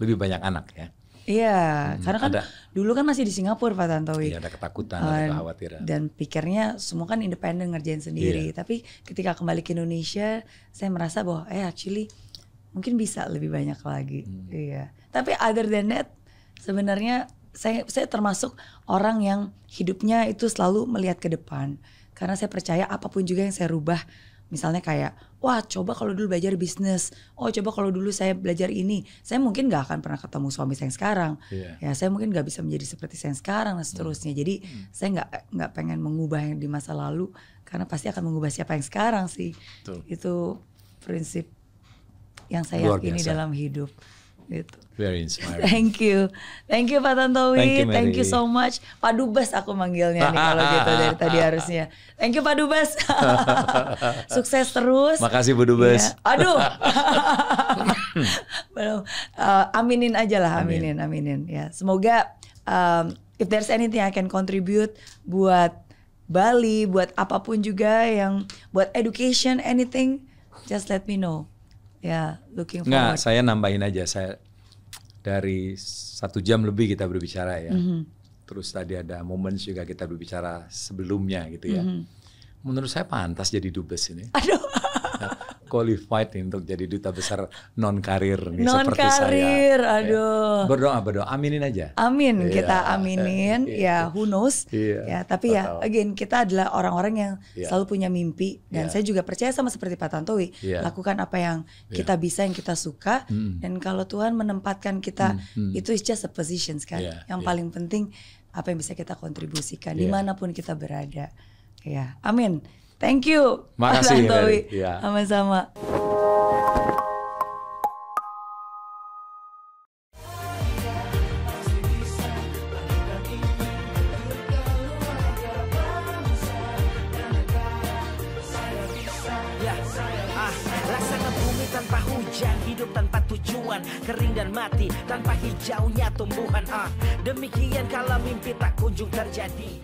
lebih banyak anak ya. Iya, karena kan dulu kan masih di Singapura Pak Tantowi. Iya, ada ketakutan, ada kekhawatiran. Dan pikirnya semua kan independen ngerjain sendiri. Tapi ketika kembali ke Indonesia, saya merasa bahwa actually mungkin bisa lebih banyak lagi. Iya. Tapi other than that, sebenarnya saya termasuk orang yang hidupnya itu selalu melihat ke depan. Karena saya percaya apapun juga yang saya rubah, misalnya kayak, wah coba kalau dulu belajar bisnis, oh coba kalau dulu saya belajar ini, saya mungkin gak akan pernah ketemu suami saya yang sekarang, ya saya mungkin gak bisa menjadi seperti saya yang sekarang dan seterusnya. Jadi saya nggak pengen mengubah yang di masa lalu, karena pasti akan mengubah siapa yang sekarang sih. Itu prinsip yang saya yakini dalam hidup. Gitu. Very inspiring. Thank you Pak Tantowi, thank you so much. Pak Dubes aku manggilnya nih kalau gitu dari tadi harusnya. Thank you Pak Dubes. Sukses terus. Makasih Bu Dubes. Ya. Aduh. Aminin aja lah, aminin. Ya, semoga if there's anything I can contribute buat Bali, buat apapun juga yang buat education, anything, just let me know. Ya, looking forward. Saya nambahin aja, saya dari 1 jam lebih kita berbicara ya. Terus tadi ada momen juga kita berbicara sebelumnya gitu ya. Menurut saya pantas jadi dubes ini. Aduh. Qualified untuk jadi duta besar non karir nih seperti saya. Non karir, aduh. Berdoa, aminin aja. Amin, kita aminin. Ya, who knows. Ya, tapi ya, again kita adalah orang-orang yang selalu punya mimpi dan saya juga percaya sama seperti Pak Tantowi, lakukan apa yang kita bisa, yang kita suka, dan kalau Tuhan menempatkan kita itu is just a position sekali. Yang paling penting apa yang bisa kita kontribusikan dimanapun kita berada. Ya, amin. Thank you. Makasih Pak Tantowi. Ya. Sama-sama. Laksana bumi tanpa hujan, hidup tanpa tujuan, kering dan mati tanpa hijaunya tumbuhan. Demikian kalau mimpi tak kunjung terjadi.